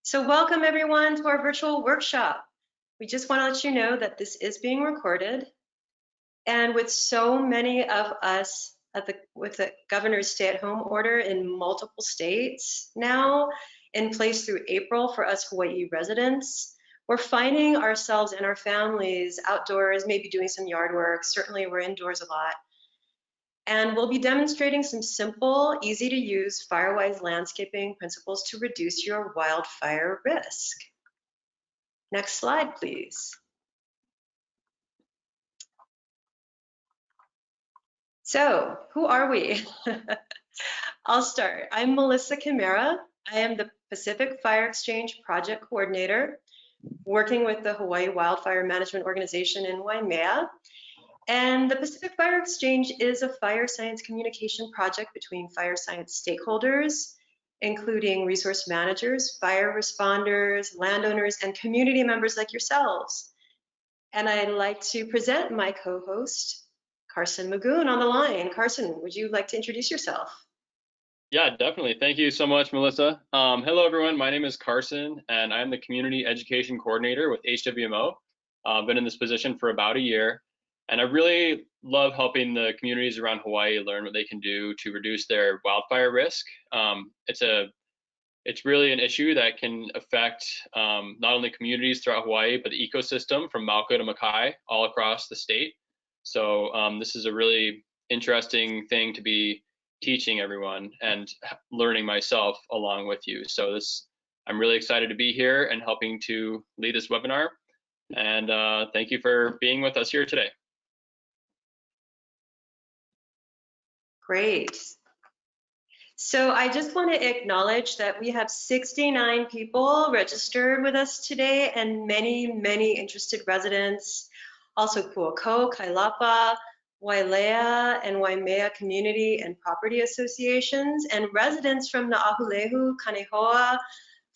So welcome everyone to our virtual workshop. We just want to let you know that this is being recorded. And with so many of us with the governor's stay-at-home order in multiple states now in place through April for us Hawaii residents, we're finding ourselves and our families outdoors, maybe doing some yard work. Certainly we're indoors a lot. And we'll be demonstrating some simple, easy to use Firewise landscaping principles to reduce your wildfire risk. Next slide, please. So, who are we? I'll start. I'm Melissa Chimera. I am the Pacific Fire Exchange Project Coordinator, working with the Hawaii Wildfire Management Organization in Waimea. And the Pacific Fire Exchange is a fire science communication project between fire science stakeholders, including resource managers, fire responders, landowners, and community members like yourselves. And I'd like to present my co-host, Carson Magoon, on the line. Carson, would you like to introduce yourself? Yeah, definitely. Thank you so much, Melissa. Hello, everyone. My name is Carson, and I'm the Community Education Coordinator with HWMO. I've been in this position for about a year, and I really love helping the communities around Hawaii learn what they can do to reduce their wildfire risk. It's really an issue that can affect not only communities throughout Hawaii, but the ecosystem from Mauka to Makai all across the state. So this is a really interesting thing to be teaching everyone and learning myself along with you. So I'm really excited to be here and helping to lead this webinar. And thank you for being with us here today. Great. So I just want to acknowledge that we have 69 people registered with us today and many, many interested residents. Also Puako, Kailapa, Wailea, and Waimea community and property associations, and residents from Na'ahulehu, Kanehoa,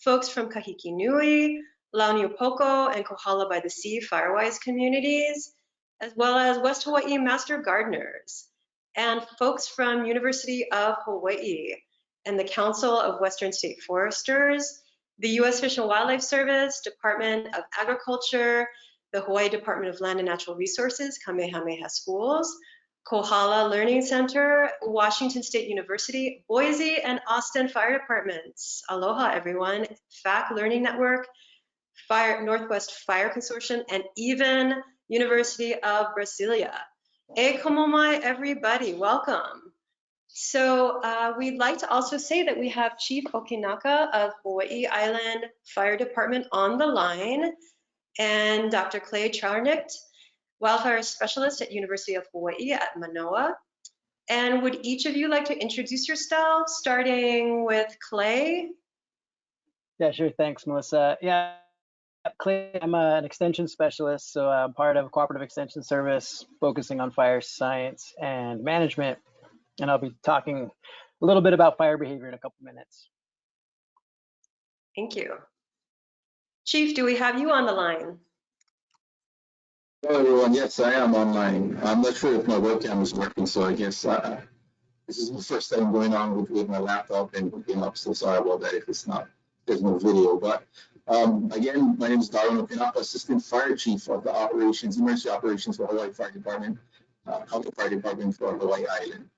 folks from Kahiki Nui, Launiupoko, and Kohala by the Sea Firewise communities, as well as West Hawaii Master Gardeners, and folks from University of Hawaii and the Council of Western State Foresters, the U.S. Fish and Wildlife Service, Department of Agriculture, the Hawaii Department of Land and Natural Resources, Kamehameha Schools, Kohala Learning Center, Washington State University, Boise, and Austin Fire Departments. Aloha, everyone. FAC Learning Network, Northwest Fire Consortium, and even University of Brasilia. E komomai, everybody, welcome. So we'd like to also say that we have Chief Okinaka of Hawaii Island Fire Department on the line, and Dr. Clay Charnicht, wildfire specialist at University of Hawaii at Manoa. And would each of you like to introduce yourself, starting with Clay? Yeah, sure. Thanks, Melissa. Yeah, Clay, I'm an extension specialist, so I'm part of a cooperative extension service focusing on fire science and management. And I'll be talking a little bit about fire behavior in a couple minutes. Thank you. Chief, do we have you on the line? Hello, everyone. Yes, I am online. I'm not sure if my webcam is working, so I guess this is the first time going on with my laptop and hooking up, so sorry about that if it's not, there's no video. But again, my name is Darwin Okinaka, Assistant Fire Chief of the Emergency Operations for Hawaii Fire Department, County Fire Department for Hawaii Island.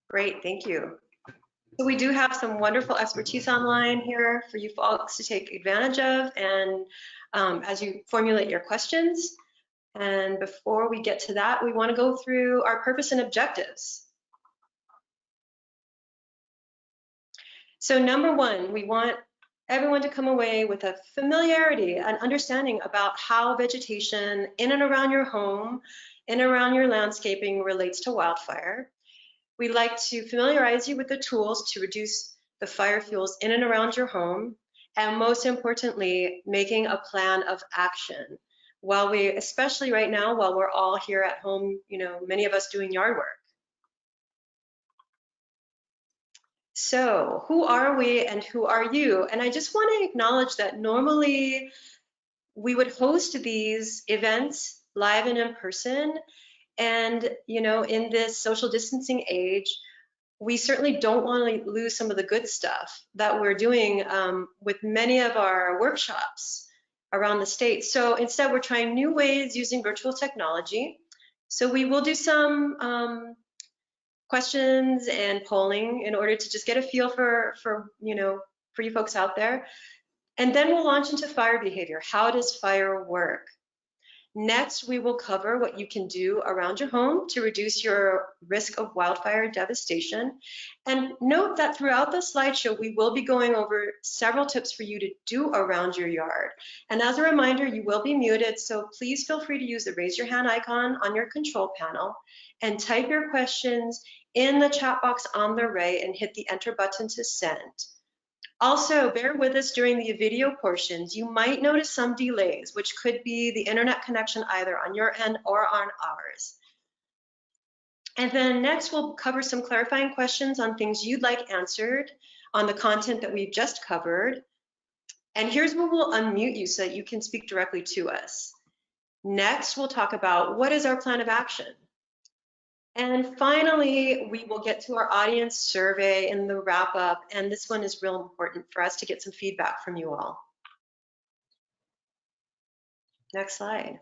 Great, thank you. So we do have some wonderful expertise online here for you folks to take advantage of, and as you formulate your questions. And before we get to that, we want to go through our purpose and objectives. So number one, we want everyone to come away with a familiarity, an understanding about how vegetation in and around your home, in and around your landscaping relates to wildfire. We'd like to familiarize you with the tools to reduce the fire fuels in and around your home, and most importantly, making a plan of action. While especially right now, while we're all here at home, many of us doing yard work. So who are we and who are you? And I just want to acknowledge that normally we would host these events live and in person. And, in this social distancing age, we certainly don't want to lose some of the good stuff that we're doing with many of our workshops around the state. So instead, we're trying new ways using virtual technology. So we will do some questions and polling in order to just get a feel for you folks out there. And then we'll launch into fire behavior. How does fire work? Next, we will cover what you can do around your home to reduce your risk of wildfire devastation. And note that throughout the slideshow, we will be going over several tips for you to do around your yard. And as a reminder, you will be muted, so please feel free to use the raise your hand icon on your control panel and type your questions in the chat box on the right and hit the enter button to send. Also, bear with us during the video portions. You might notice some delays, which could be the internet connection either on your end or on ours. And then next, we'll cover some clarifying questions on things you'd like answered on the content that we've just covered. And here's where we'll unmute you so that you can speak directly to us. Next, we'll talk about what is our plan of action. And finally, we will get to our audience survey in the wrap up, and this one is real important for us to get some feedback from you all. Next slide.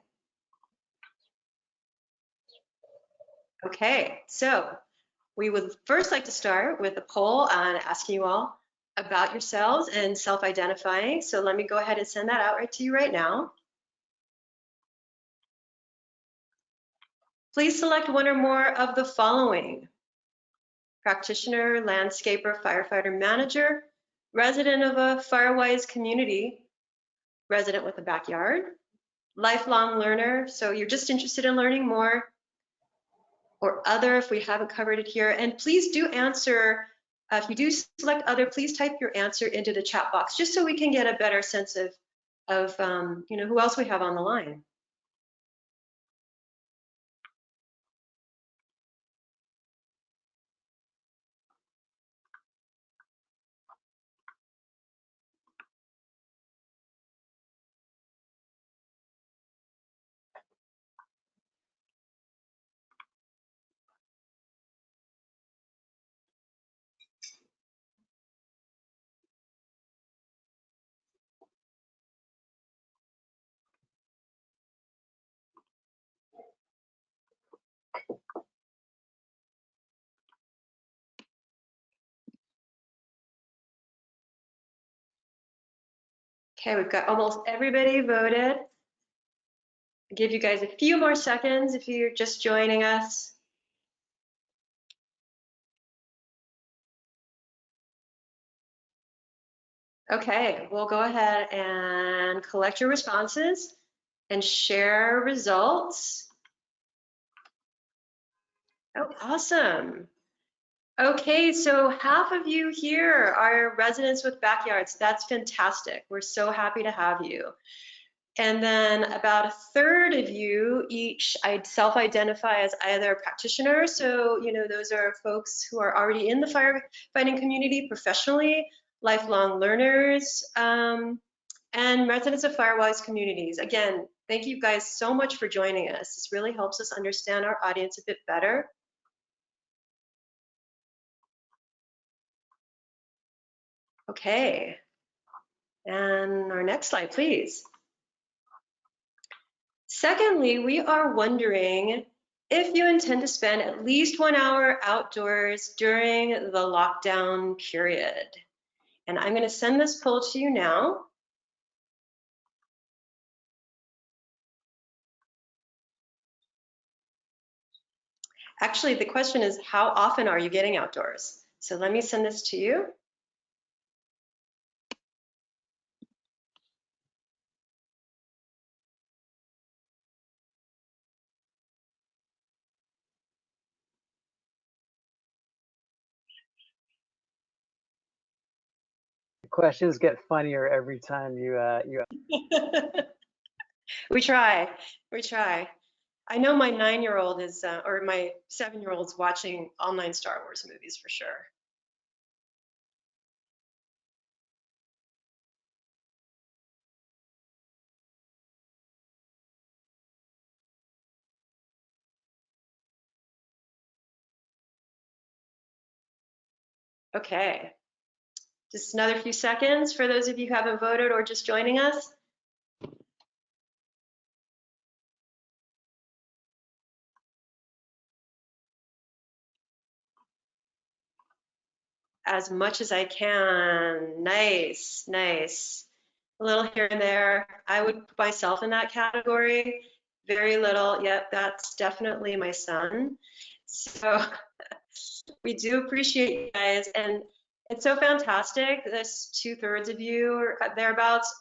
Okay, so we would first like to start with a poll on asking you all about yourselves and self-identifying. So let me go ahead and send that out right to you right now. Please select one or more of the following: practitioner, landscaper, firefighter, manager, resident of a Firewise community, resident with a backyard, lifelong learner, so you're just interested in learning more, or other if we haven't covered it here. And please do answer, if you do select other, please type your answer into the chat box just so we can get a better sense of who else we have on the line. Okay, we've got almost everybody voted. I'll give you guys a few more seconds if you're just joining us. Okay, we'll go ahead and collect your responses and share results. Oh, awesome. Okay, so half of you here are residents with backyards. That's fantastic. We're so happy to have you. And then about a third of you each self-identify as either practitioners, so those are folks who are already in the firefighting community professionally, lifelong learners, and residents of Firewise communities. Again, thank you guys so much for joining us. This really helps us understand our audience a bit better. Okay, and our next slide, please. Secondly, we are wondering if you intend to spend at least 1 hour outdoors during the lockdown period. And I'm going to send this poll to you now. Actually, the question is, how often are you getting outdoors? So let me send this to you. Questions get funnier every time you We try. I know my 9-year-old is, or my 7-year-old's watching all 9 Star Wars movies for sure. Okay. Just another few seconds for those of you who haven't voted or just joining us. As much as I can. Nice, nice. A little here and there. I would put myself in that category. Very little. Yep, that's definitely my son. So we do appreciate you guys. And it's so fantastic. This 2/3 of you or thereabouts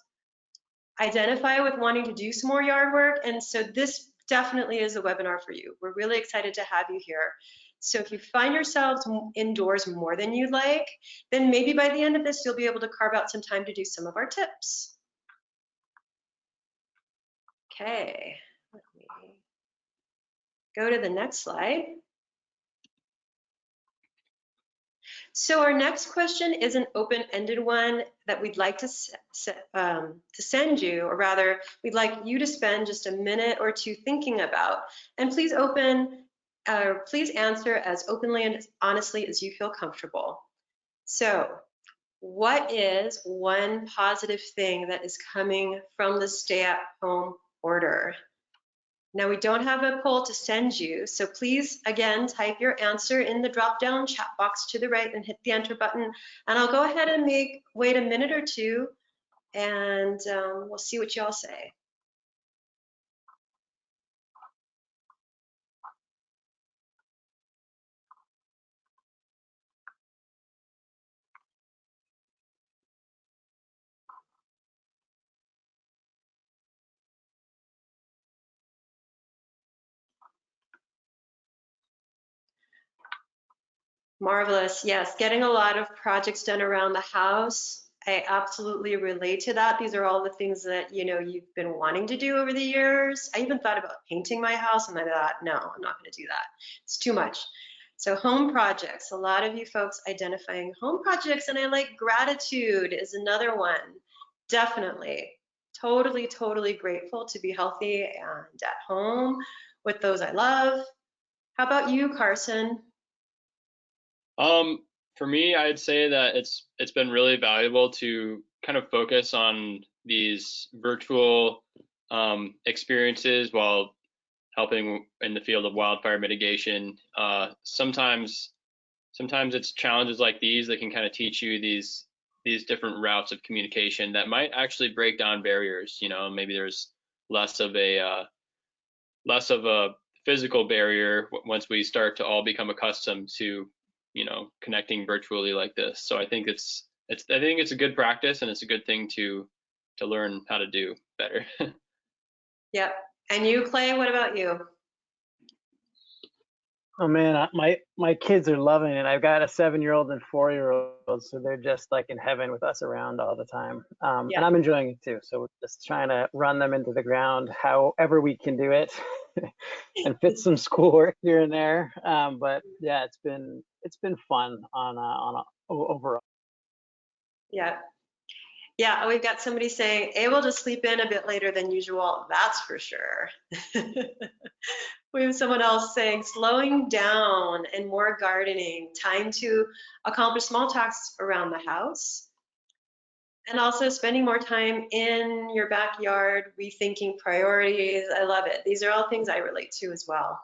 identify with wanting to do some more yard work. And so this definitely is a webinar for you. We're really excited to have you here. So if you find yourselves indoors more than you'd like, then maybe by the end of this, you'll be able to carve out some time to do some of our tips. Okay, let me go to the next slide. So our next question is an open-ended one that we'd like to send you, or rather, we'd like you to spend just a minute or two thinking about. And please please answer as openly and as honestly as you feel comfortable. So, what is one positive thing that is coming from the stay-at-home order? Now, we don't have a poll to send you, so please, again, type your answer in the drop-down chat box to the right and hit the enter button. And I'll go ahead and wait a minute or two, and we'll see what y'all say. Marvelous. Yes, getting a lot of projects done around the house. I absolutely relate to that. These are all the things that, you know, you've been wanting to do over the years. I even thought about painting my house, and I thought, no, I'm not going to do that. It's too much. So home projects, a lot of you folks identifying home projects, and I like gratitude is another one. Definitely. Totally, totally grateful to be healthy and at home with those I love. How about you, Carson? For me, I'd say that it's been really valuable to kind of focus on these virtual experiences while helping in the field of wildfire mitigation. Sometimes it's challenges like these that can kind of teach you these different routes of communication that might actually break down barriers. You know, maybe there's less of a physical barrier once we start to all become accustomed to, you know, connecting virtually like this. So I think it's a good practice, and it's a good thing to learn how to do better. Yep. And you, Clay, what about you? Oh man, my kids are loving it. I've got a 7-year-old and 4-year-old, so they're just like in heaven with us around all the time. And I'm enjoying it too. So we're just trying to run them into the ground however we can do it, and fit some schoolwork here and there. But yeah, it's been fun on overall. Yeah. Yeah, we've got somebody saying, able to sleep in a bit later than usual, that's for sure. We have someone else saying, slowing down and more gardening, time to accomplish small tasks around the house. And also spending more time in your backyard, rethinking priorities. I love it. These are all things I relate to as well.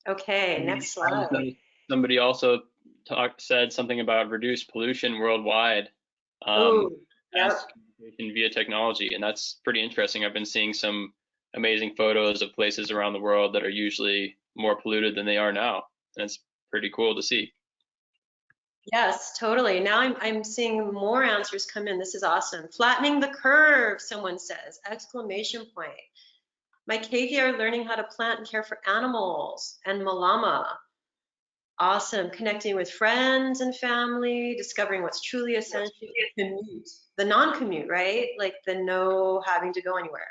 Okay, next slide. Somebody also said something about reduced pollution worldwide Yep. as communication via technology, and that's pretty interesting. I've been seeing some amazing photos of places around the world that are usually more polluted than they are now, and it's pretty cool to see. Yes, totally. Now I'm seeing more answers come in. This is awesome. Flattening the curve, someone says, exclamation point. My keiki are learning how to plant and care for animals, and Malama. Awesome. Connecting with friends and family, discovering what's truly essential. Commute. The non-commute, right? Like the no having to go anywhere.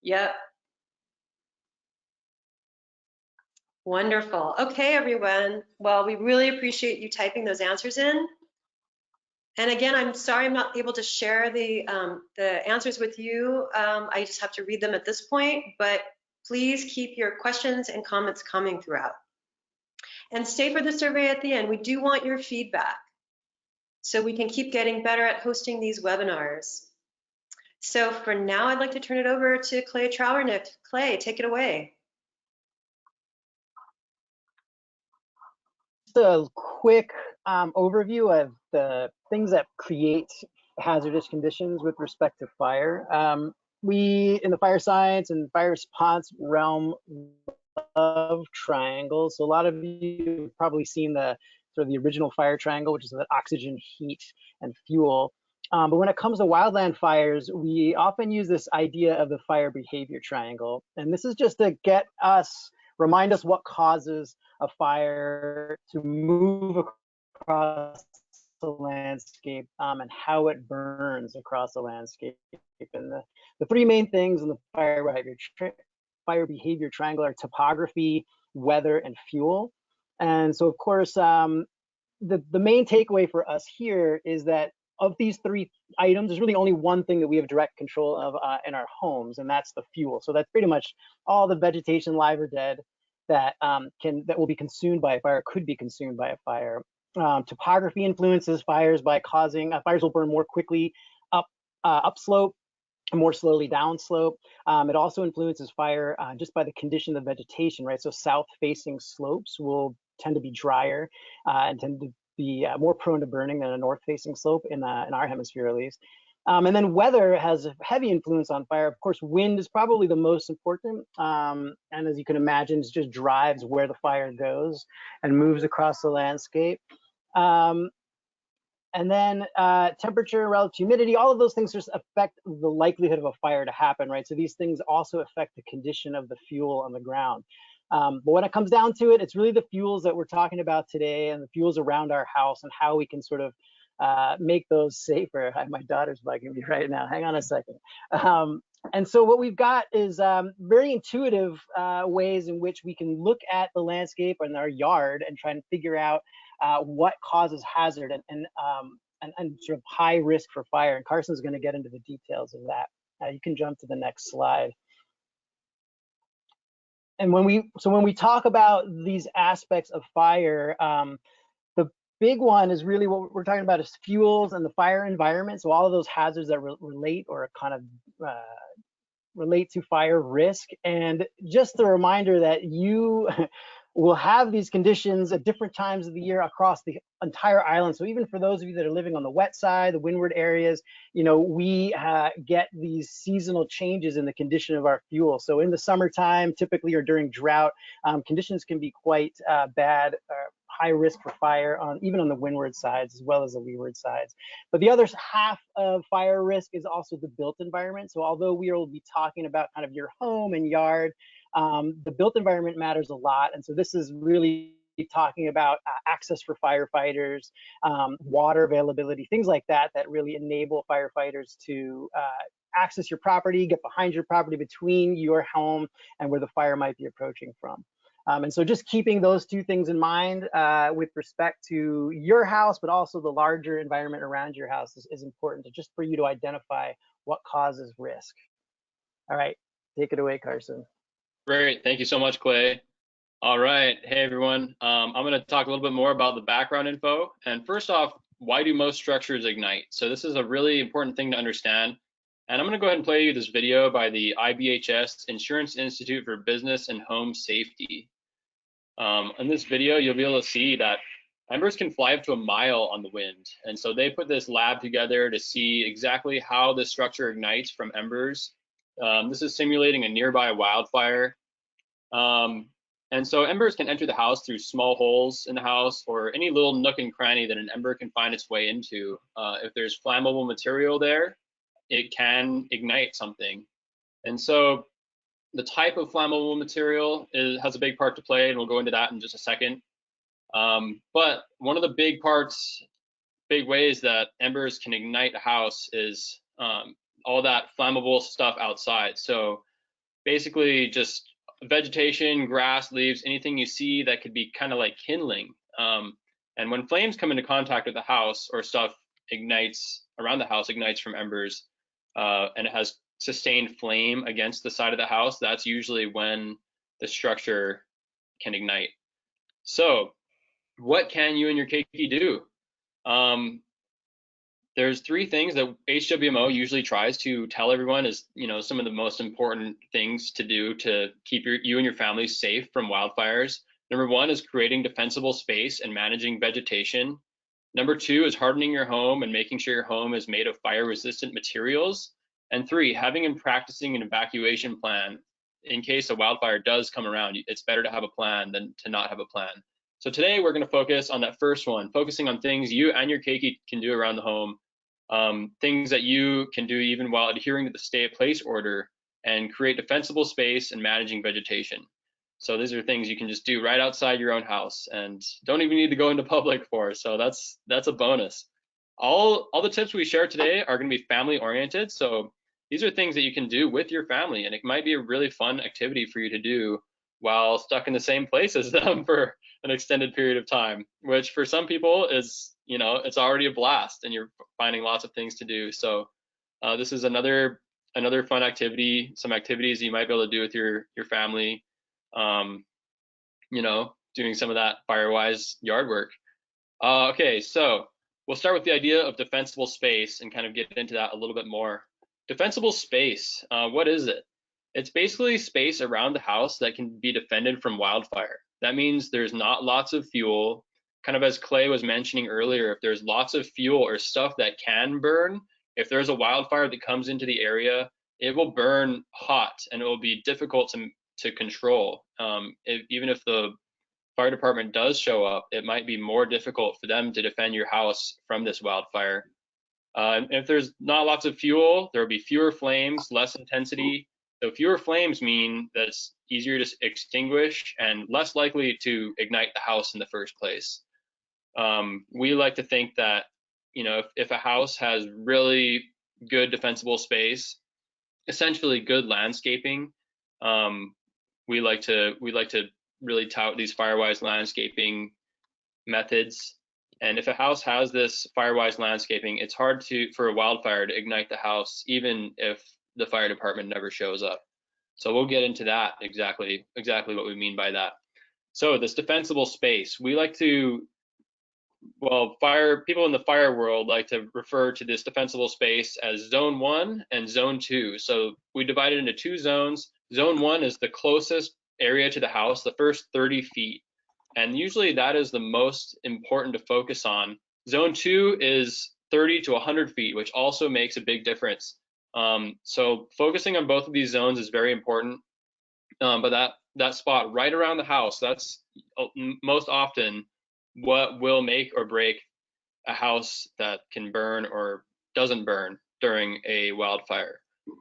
Yep. Wonderful. Okay, everyone. Well, we really appreciate you typing those answers in. And again, I'm sorry I'm not able to share the answers with you. I just have to read them at this point, but please keep your questions and comments coming throughout. And stay for the survey at the end. We do want your feedback so we can keep getting better at hosting these webinars. So for now, I'd like to turn it over to Clay Trauernick. Clay, take it away. Just a quick overview of the things that create hazardous conditions with respect to fire. We, in the fire science and fire response realm, love triangles. So a lot of you have probably seen the sort of the original fire triangle, which is the oxygen, heat, and fuel. But when it comes to wildland fires, we often use this idea of the fire behavior triangle. And this is just to remind us what causes a fire to move across the landscape and how it burns across the landscape. And the three main things in the fire behavior triangle are topography, weather, and fuel. And so, of course, the main takeaway for us here is that of these three items, there's really only one thing that we have direct control of in our homes, and that's the fuel. So that's pretty much all the vegetation, live or dead, that will be consumed by a fire, could be consumed by a fire. Topography influences fires by causing fires will burn more quickly upslope, more slowly downslope. It also influences fire just by the condition of the vegetation, right? So south-facing slopes will tend to be drier and tend to be more prone to burning than a north-facing slope in our hemisphere, at least. And then weather has a heavy influence on fire. Of course, wind is probably the most important. And as you can imagine, it just drives where the fire goes and moves across the landscape. And then temperature, relative humidity, all of those things just affect the likelihood of a fire to happen, right? So these things also affect the condition of the fuel on the ground. But when it comes down to it, it's really the fuels that we're talking about today and the fuels around our house and how we can sort of make those safer. My daughter's bugging me right now. Hang on a second. And so what we've got is very intuitive ways in which we can look at the landscape and our yard and try and figure out what causes hazard and sort of high risk for fire. And Carson's going to get into the details of that. You can jump to the next slide. And when we talk about these aspects of fire, the big one is really what we're talking about is fuels and the fire environment. So all of those hazards that relate or kind of relate to fire risk. And just a reminder that you will have these conditions at different times of the year across the entire island. So even for those of you that are living on the wet side, the windward areas, you know, we get these seasonal changes in the condition of our fuel. So in the summertime, typically, or during drought, conditions can be quite bad, high risk for fire even on the windward sides as well as the leeward sides. But the other half of fire risk is also the built environment. So although we will be talking about kind of your home and yard, the built environment matters a lot. And so this is really talking about access for firefighters, water availability, things like that, that really enable firefighters to access your property, get behind your property, between your home and where the fire might be approaching from. And so just keeping those two things in mind with respect to your house, but also the larger environment around your house is important just for you to identify what causes risk. All right, take it away, Carson. Great, thank you so much, Clay. All right, hey everyone. I'm gonna talk a little bit more about the background info. And first off, why do most structures ignite? So this is a really important thing to understand. And I'm gonna go ahead and play you this video by the IBHS Insurance Institute for Business and Home Safety. In this video, you'll be able to see that embers can fly up to a mile on the wind. And so they put this lab together to see exactly how the structure ignites from embers. This is simulating a nearby wildfire. And so embers can enter the house through small holes in the house or any little nook and cranny that an ember can find its way into. If there's flammable material there, it can ignite something. And so the type of flammable material has a big part to play, and we'll go into that in just a second. But one of the big ways that embers can ignite a house is all that flammable stuff outside. So basically just vegetation, grass, leaves, anything you see that could be kind of like kindling. And when flames come into contact with the house or stuff ignites around the house, ignites from embers, and it has sustained flame against the side of the house, that's usually when the structure can ignite. So what can you and your keiki do? There's 3 things that HWMO usually tries to tell everyone is, some of the most important things to do to keep you and your family safe from wildfires. Number 1 is creating defensible space and managing vegetation. Number 2 is hardening your home and making sure your home is made of fire-resistant materials. And 3, having and practicing an evacuation plan. In case a wildfire does come around, it's better to have a plan than to not have a plan. So today we're going to focus on that first one, focusing on things you and your keiki can do around the home, things that you can do even while adhering to the stay-at-place order, and create defensible space and managing vegetation. So these are things you can just do right outside your own house and don't even need to go into public for. So that's a bonus. All the tips we share today are going to be family oriented. So these are things that you can do with your family, and it might be a really fun activity for you to do while stuck in the same place as them for an extended period of time, which for some people is, it's already a blast and you're finding lots of things to do. So this is another fun activity, some activities you might be able to do with your family, doing some of that Firewise yard work. Okay, so we'll start with the idea of defensible space and kind of get into that a little bit more. Defensible space, what is it? It's basically space around the house that can be defended from wildfire. That means there's not lots of fuel. Kind of as Clay was mentioning earlier, if there's lots of fuel or stuff that can burn, if there's a wildfire that comes into the area, it will burn hot and it will be difficult to control. Even if the fire department does show up, it might be more difficult for them to defend your house from this wildfire. If there's not lots of fuel, there will be fewer flames, less intensity. So fewer flames mean that it's easier to extinguish and less likely to ignite the house in the first place. We like to think that, if a house has really good defensible space, essentially good landscaping, we like to really tout these Firewise landscaping methods. And if a house has this Firewise landscaping, it's hard for a wildfire to ignite the house, even if the fire department never shows up. So we'll get into that exactly what we mean by that. So this defensible space, we like to, people in the fire world like to refer to this defensible space as Zone 1 and Zone 2. So we divide it into 2 zones. Zone 1 is the closest area to the house, the first 30 feet. And usually that is the most important to focus on. Zone 2 is 30 to 100 feet, which also makes a big difference. So focusing on both of these zones is very important. But that spot right around the house, that's most often what will make or break a house that can burn or doesn't burn during a wildfire.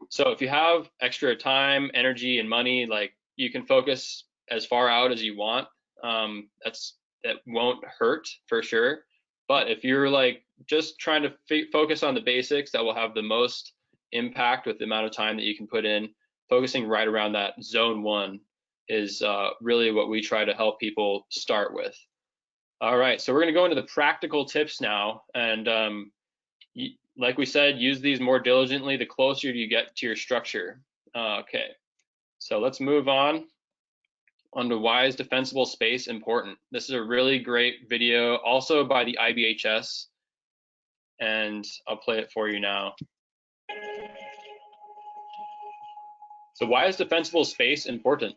So if you have extra time, energy, and money, like, you can focus as far out as you want. That won't hurt for sure. But if you're like just trying to focus on the basics that will have the most impact with the amount of time that you can put in, focusing right around that Zone 1 is really what we try to help people start with. All right, so we're going to go into the practical tips now. And like we said, use these more diligently the closer you get to your structure. Okay, so let's move on to why is defensible space important. This is a really great video, also by the IBHS, and I'll play it for you now. So why is defensible space important?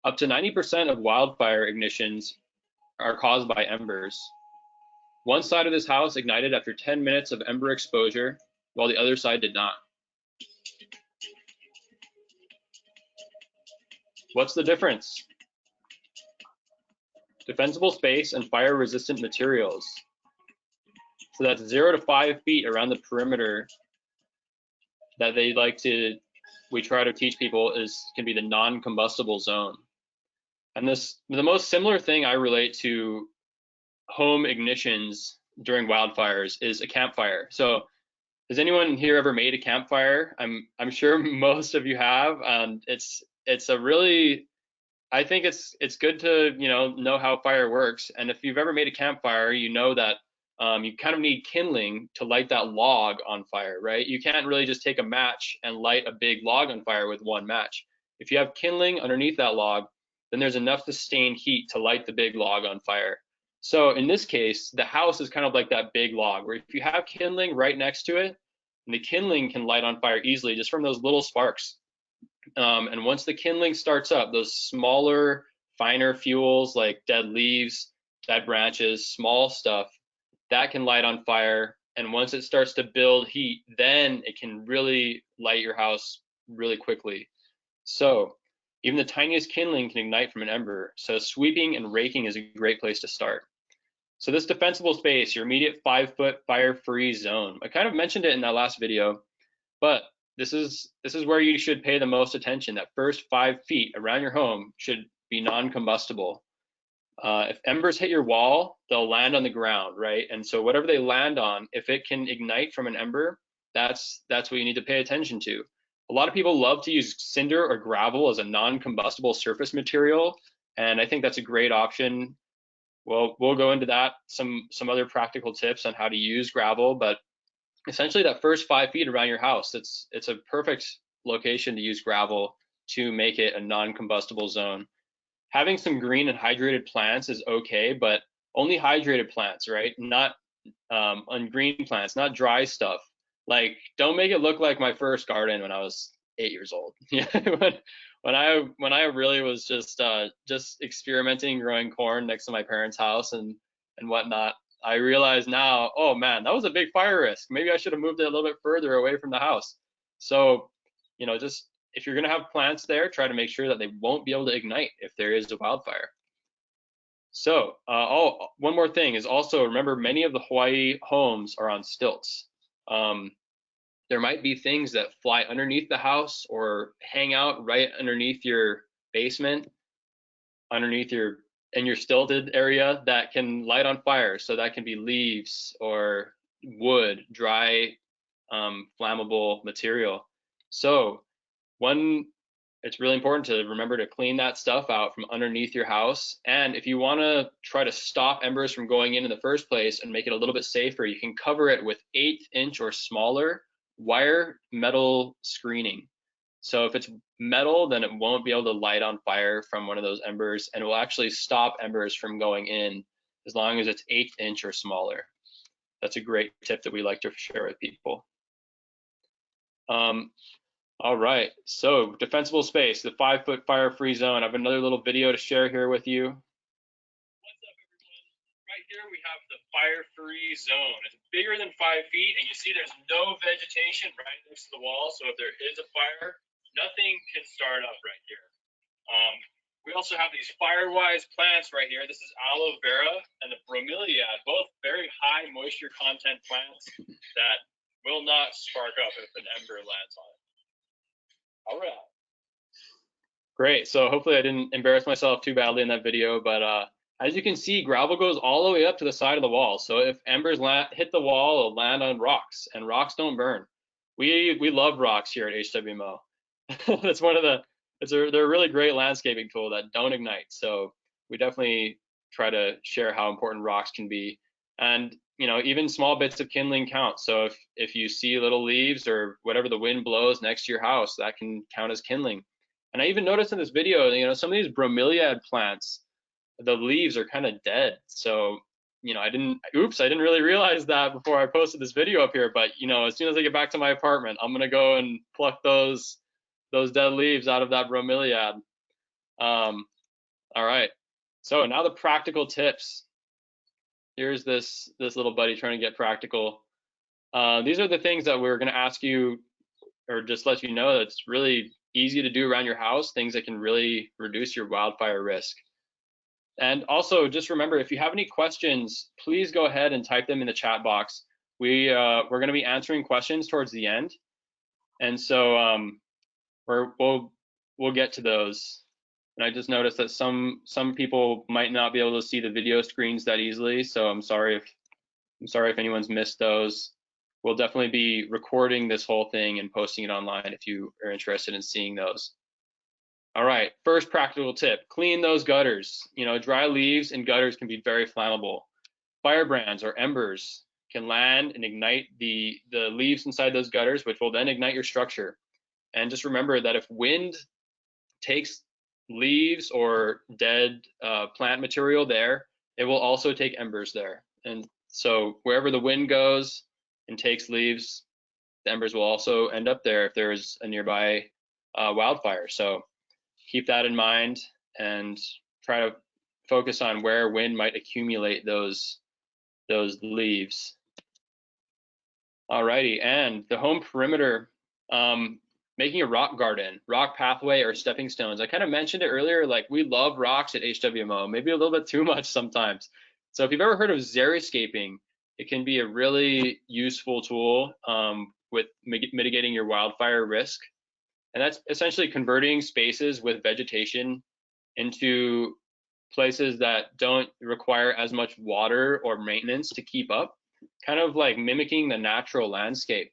Up to 90% of wildfire ignitions are caused by embers. One side of this house ignited after 10 minutes of ember exposure, while the other side did not. What's the difference? Defensible space and fire-resistant materials. So that's 0 to 5 feet around the perimeter that we try to teach people can be the non-combustible zone. And the most similar thing I relate to home ignitions during wildfires is a campfire. So has anyone here ever made a campfire? I'm sure most of you have. It's a really, I think it's good to know how fire works. And if you've ever made a campfire, you know that you kind of need kindling to light that log on fire, right? You can't really just take a match and light a big log on fire with one match. If you have kindling underneath that log, then there's enough sustained heat to light the big log on fire. So in this case, the house is kind of like that big log where if you have kindling right next to it, and the kindling can light on fire easily just from those little sparks. And once the kindling starts up, those smaller, finer fuels like dead leaves, dead branches, small stuff, that can light on fire. And once it starts to build heat, then it can really light your house really quickly. So even the tiniest kindling can ignite from an ember. So sweeping and raking is a great place to start. So this defensible space, your immediate 5-foot fire-free zone. I kind of mentioned it in that last video, but this is where you should pay the most attention. That first 5 feet around your home should be non-combustible. If embers hit your wall, they'll land on the ground, right? And so whatever they land on, if it can ignite from an ember, that's what you need to pay attention to. A lot of people love to use cinder or gravel as a non-combustible surface material, and I think that's a great option. Well, we'll go into that, some other practical tips on how to use gravel, but essentially that first 5 feet around your house, it's a perfect location to use gravel to make it a non-combustible zone. Having some green and hydrated plants is okay, but only hydrated plants, right? Not on green plants, not dry stuff. Like, don't make it look like my first garden when I was 8 years old. Yeah, when I really was just experimenting growing corn next to my parents' house and whatnot. I realize now, oh man, that was a big fire risk. Maybe I should have moved it a little bit further away from the house. So, just if you're gonna have plants there, try to make sure that they won't be able to ignite if there is a wildfire. So, one more thing is also remember many of the Hawaii homes are on stilts. There might be things that fly underneath the house or hang out right underneath your basement, underneath your stilted area that can light on fire. So that can be leaves or wood, dry, flammable material. So it's really important to remember to clean that stuff out from underneath your house. And if you want to try to stop embers from going in the first place and make it a little bit safer, you can cover it with 1/8 inch or smaller wire metal screening. So if it's metal, then it won't be able to light on fire from one of those embers, and it will actually stop embers from going in as long as it's 1/8 inch or smaller. That's a great tip that we like to share with people. All right, so defensible space, the 5-foot fire-free zone. I have another little video to share here with you. What's up, everyone? Right here we have the fire-free zone. It's bigger than 5 feet, and you see there's no vegetation right next to the wall. So if there is a fire, nothing can start up right here. We also have these Firewise plants right here. This is aloe vera and the bromeliad, both very high moisture content plants that will not spark up if an ember lands on it. All right. Great. So hopefully I didn't embarrass myself too badly in that video, but as you can see, gravel goes all the way up to the side of the wall. So if embers hit the wall, it'll land on rocks, and rocks don't burn. We love rocks here at HWMO. That's they're a really great landscaping tool that don't ignite. So we definitely try to share how important rocks can be. And even small bits of kindling count. So if you see little leaves or whatever the wind blows next to your house, that can count as kindling. And I even noticed in this video, some of these bromeliad plants, the leaves are kind of dead. So, I didn't really realize that before I posted this video up here. But, as soon as I get back to my apartment, I'm gonna go and pluck those dead leaves out of that bromeliad. All right. So now the practical tips. Here's this little buddy trying to get practical. These are the things that we're going to ask you, or just let you know that it's really easy to do around your house, things that can really reduce your wildfire risk. And also just remember, if you have any questions, please go ahead and type them in the chat box. We're going to be answering questions towards the end, and so we'll get to those. And I just noticed that some people might not be able to see the video screens that easily, so I'm sorry if anyone's missed those. We'll definitely be recording this whole thing and posting it online if you are interested in seeing those. All right, first practical tip, clean those gutters. Dry leaves and gutters can be very flammable. Firebrands or embers can land and ignite the leaves inside those gutters, which will then ignite your structure. And just remember that if wind takes leaves or dead plant material there, it will also take embers there. And so wherever the wind goes and takes leaves, the embers will also end up there if there's a nearby wildfire. So keep that in mind and try to focus on where wind might accumulate those leaves. Alrighty, and the home perimeter, making a rock garden, rock pathway, or stepping stones. I kind of mentioned it earlier, like we love rocks at HWMO, maybe a little bit too much sometimes. So if you've ever heard of xeriscaping, it can be a really useful tool with mitigating your wildfire risk. And that's essentially converting spaces with vegetation into places that don't require as much water or maintenance to keep up, kind of like mimicking the natural landscape.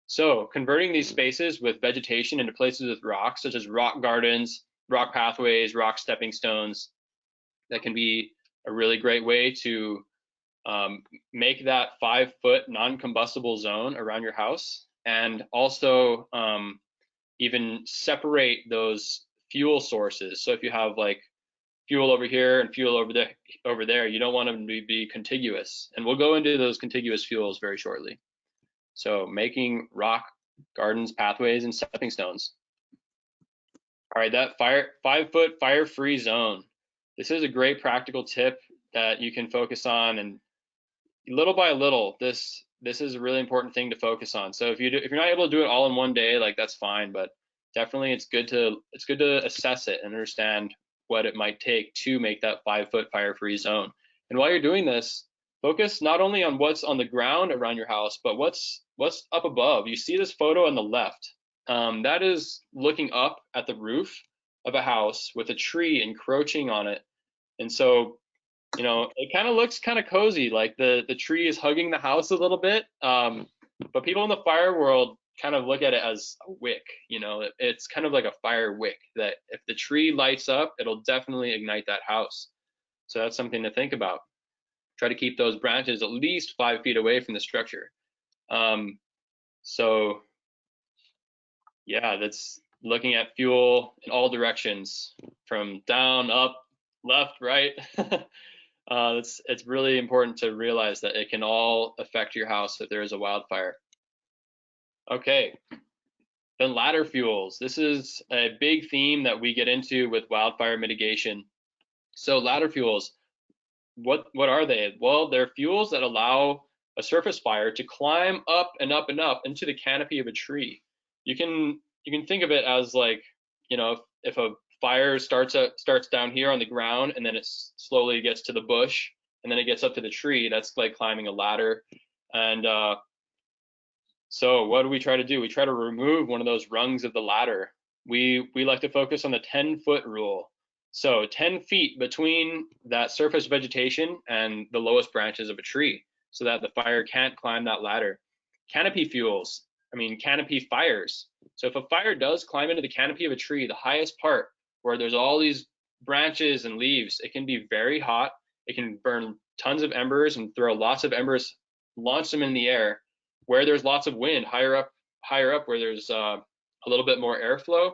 So converting these spaces with vegetation into places with rocks, such as rock gardens, rock pathways, rock stepping stones, that can be a really great way to make that 5-foot non-combustible zone around your house, and also even separate those fuel sources. So if you have like fuel over here and fuel over there, you don't want them to be contiguous. And we'll go into those contiguous fuels very shortly. So making rock gardens, pathways, and stepping stones. All right, that 5-foot fire-free zone. This is a great practical tip that you can focus on, and little by little, this is a really important thing to focus on. So if you're not able to do it all in one day, like that's fine, but definitely it's good to assess it and understand what it might take to make that 5-foot fire-free zone. And while you're doing this, focus not only on what's on the ground around your house, but what's up above. You see this photo on the left. That is looking up at the roof of a house with a tree encroaching on it. And so, you know, it kind of looks kind of cozy, like the tree is hugging the house a little bit. But people in the fire world kind of look at it as a wick. You know, it's kind of like a fire wick that if the tree lights up, it'll definitely ignite that house. So that's something to think about. Try to keep those branches at least 5 feet away from the structure. So yeah, that's looking at fuel in all directions, from down, up, left, right. It's really important to realize that it can all affect your house if there is a wildfire. Okay, then ladder fuels. This is a big theme that we get into with wildfire mitigation. So ladder fuels, what are they? Well, they're fuels that allow a surface fire to climb up and up and up into the canopy of a tree. You can think of it as like, you know, if a fire starts down here on the ground and then it slowly gets to the bush and then it gets up to the tree, that's like climbing a ladder. And so what do we try to do? We try to remove one of those rungs of the ladder. We like to focus on the 10-foot rule. So 10 feet between that surface vegetation and the lowest branches of a tree, so that the fire can't climb that ladder. Canopy fires. So if a fire does climb into the canopy of a tree, the highest part where there's all these branches and leaves, it can be very hot. It can burn tons of embers and throw lots of embers, launch them in the air. Where there's lots of wind, higher up where there's a little bit more airflow,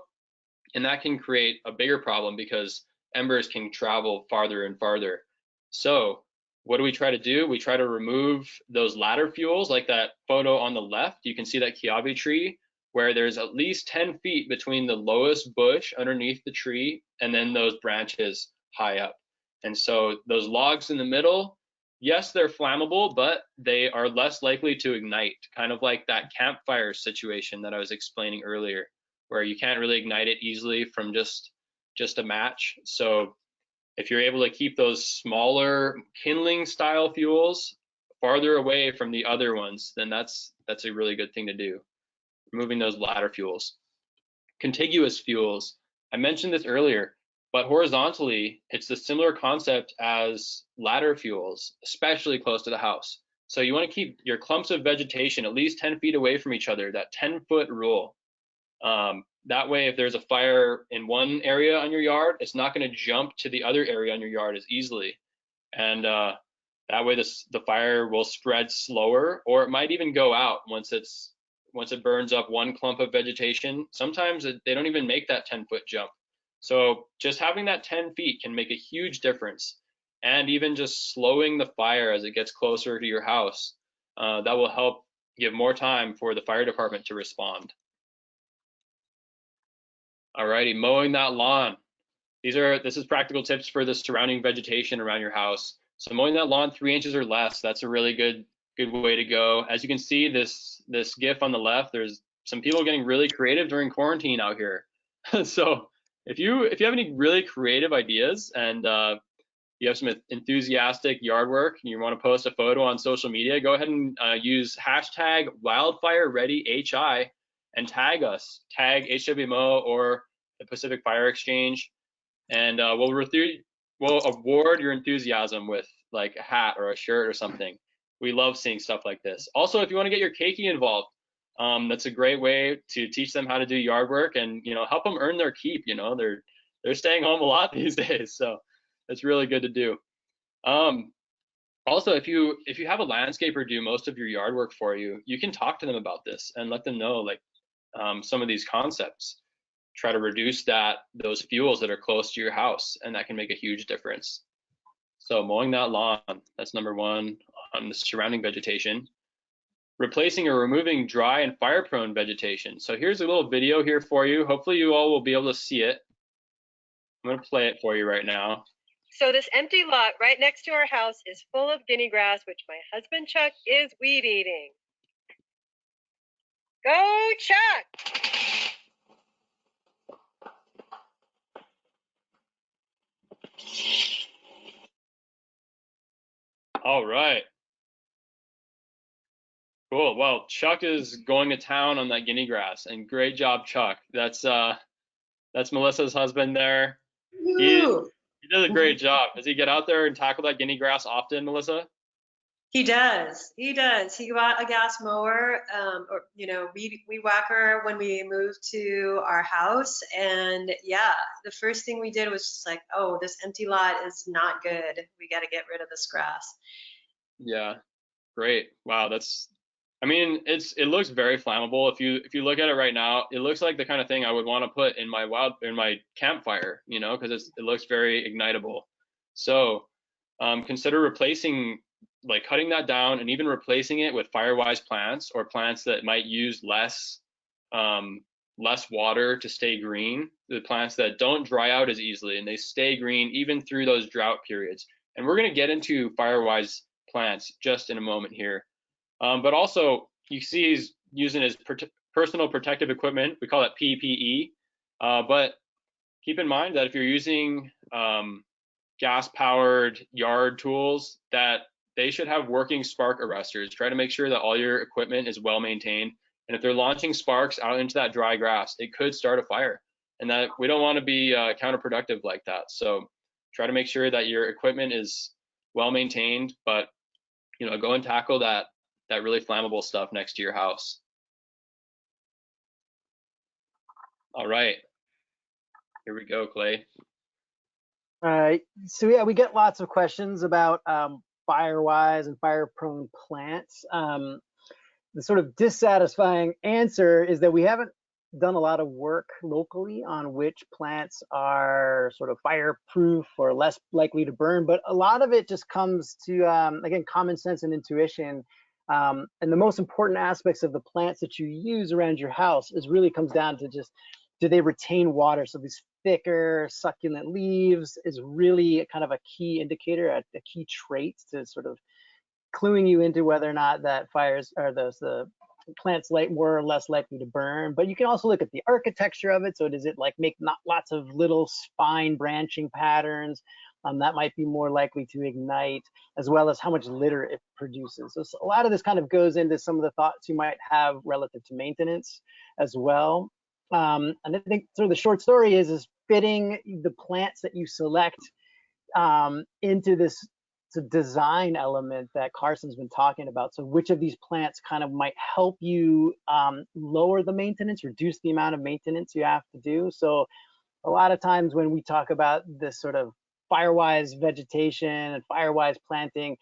and that can create a bigger problem because embers can travel farther and farther. So what do we try to do? We try to remove those ladder fuels, like that photo on the left. You can see that kiawe tree where there's at least 10 feet between the lowest bush underneath the tree and then those branches high up. And so those logs in the middle, yes, they're flammable, but they are less likely to ignite, kind of like that campfire situation that I was explaining earlier, where you can't really ignite it easily from just a match. So if you're able to keep those smaller kindling style fuels farther away from the other ones, then that's a really good thing to do, removing those ladder fuels. Contiguous fuels, I mentioned this earlier, but horizontally, it's a similar concept as ladder fuels, especially close to the house. So you want to keep your clumps of vegetation at least 10 feet away from each other, that 10-foot rule. That way, if there's a fire in one area on your yard, it's not going to jump to the other area on your yard as easily. And that way, the fire will spread slower, or it might even go out once it burns up one clump of vegetation. Sometimes they don't even make that 10-foot jump. So just having that 10 feet can make a huge difference. and even just slowing the fire as it gets closer to your house. That will help give more time for the fire department to respond. Alrighty, mowing that lawn. This is practical tips for the surrounding vegetation around your house. So mowing that lawn 3 inches or less, that's a really good way to go. As you can see, this GIF on the left, there's some people getting really creative during quarantine out here. So if you have any really creative ideas and you have some enthusiastic yard work and you want to post a photo on social media, go ahead and use hashtag wildfire-ready-HI and tag us, tag HWMO or the Pacific Fire Exchange, and we'll award your enthusiasm with like a hat or a shirt or something. We love seeing stuff like this. Also, if you want to get your keiki involved, that's a great way to teach them how to do yard work and help them earn their keep. They're staying home a lot these days, so it's really good to do. Also, if you have a landscaper do most of your yard work for you, you can talk to them about this and let them know like some of these concepts. Try to reduce those fuels that are close to your house, and that can make a huge difference. So mowing that lawn, that's number one on the surrounding vegetation. Replacing or removing dry and fire-prone vegetation. So here's a little video here for you. Hopefully you all will be able to see it. I'm gonna play it for you right now. So this empty lot right next to our house is full of guinea grass, which my husband Chuck is weed eating. Go Chuck! All right. Cool. Well, Chuck is going to town on that guinea grass, and great job, Chuck. That's Melissa's husband there. He does a great job. Does he get out there and tackle that guinea grass often, Melissa? He does. He got a gas mower, or weed whacker when we moved to our house, and yeah, the first thing we did was just like, oh, this empty lot is not good. We got to get rid of this grass. Yeah, great. Wow, it looks very flammable. If you look at it right now, it looks like the kind of thing I would want to put in my campfire, because it looks very ignitable. So consider replacing, like cutting that down and even replacing it with Firewise plants or plants that might use less water to stay green. The plants that don't dry out as easily and they stay green even through those drought periods. And we're going to get into Firewise plants just in a moment here. But also, you see he's using his personal protective equipment. We call it PPE. But keep in mind that if you're using gas-powered yard tools, that they should have working spark arresters. Try to make sure that all your equipment is well maintained. And if they're launching sparks out into that dry grass, it could start a fire. And that we don't want to be counterproductive like that. So try to make sure that your equipment is well maintained, but go and tackle that really flammable stuff next to your house. All right, here we go, Clay. All right, so yeah, we get lots of questions about Firewise and fire-prone plants. The sort of dissatisfying answer is that we haven't done a lot of work locally on which plants are sort of fireproof or less likely to burn, but a lot of it just comes to, again, common sense and intuition. And the most important aspects of the plants that you use around your house really comes down to just, do they retain water? So these thicker, succulent leaves is really kind of a key indicator, a key trait to sort of cluing you into whether or not that fires or the plants more or less likely to burn. But you can also look at the architecture of it. So does it like make not lots of little spine branching patterns? That might be more likely to ignite, as well as how much litter it produces. So a lot of this kind of goes into some of the thoughts you might have relative to maintenance as well. And I think sort of the short story is fitting the plants that you select into this design element that Carson's been talking about. So which of these plants kind of might help you lower the maintenance, reduce the amount of maintenance you have to do. So a lot of times when we talk about this sort of Firewise vegetation and Firewise planting.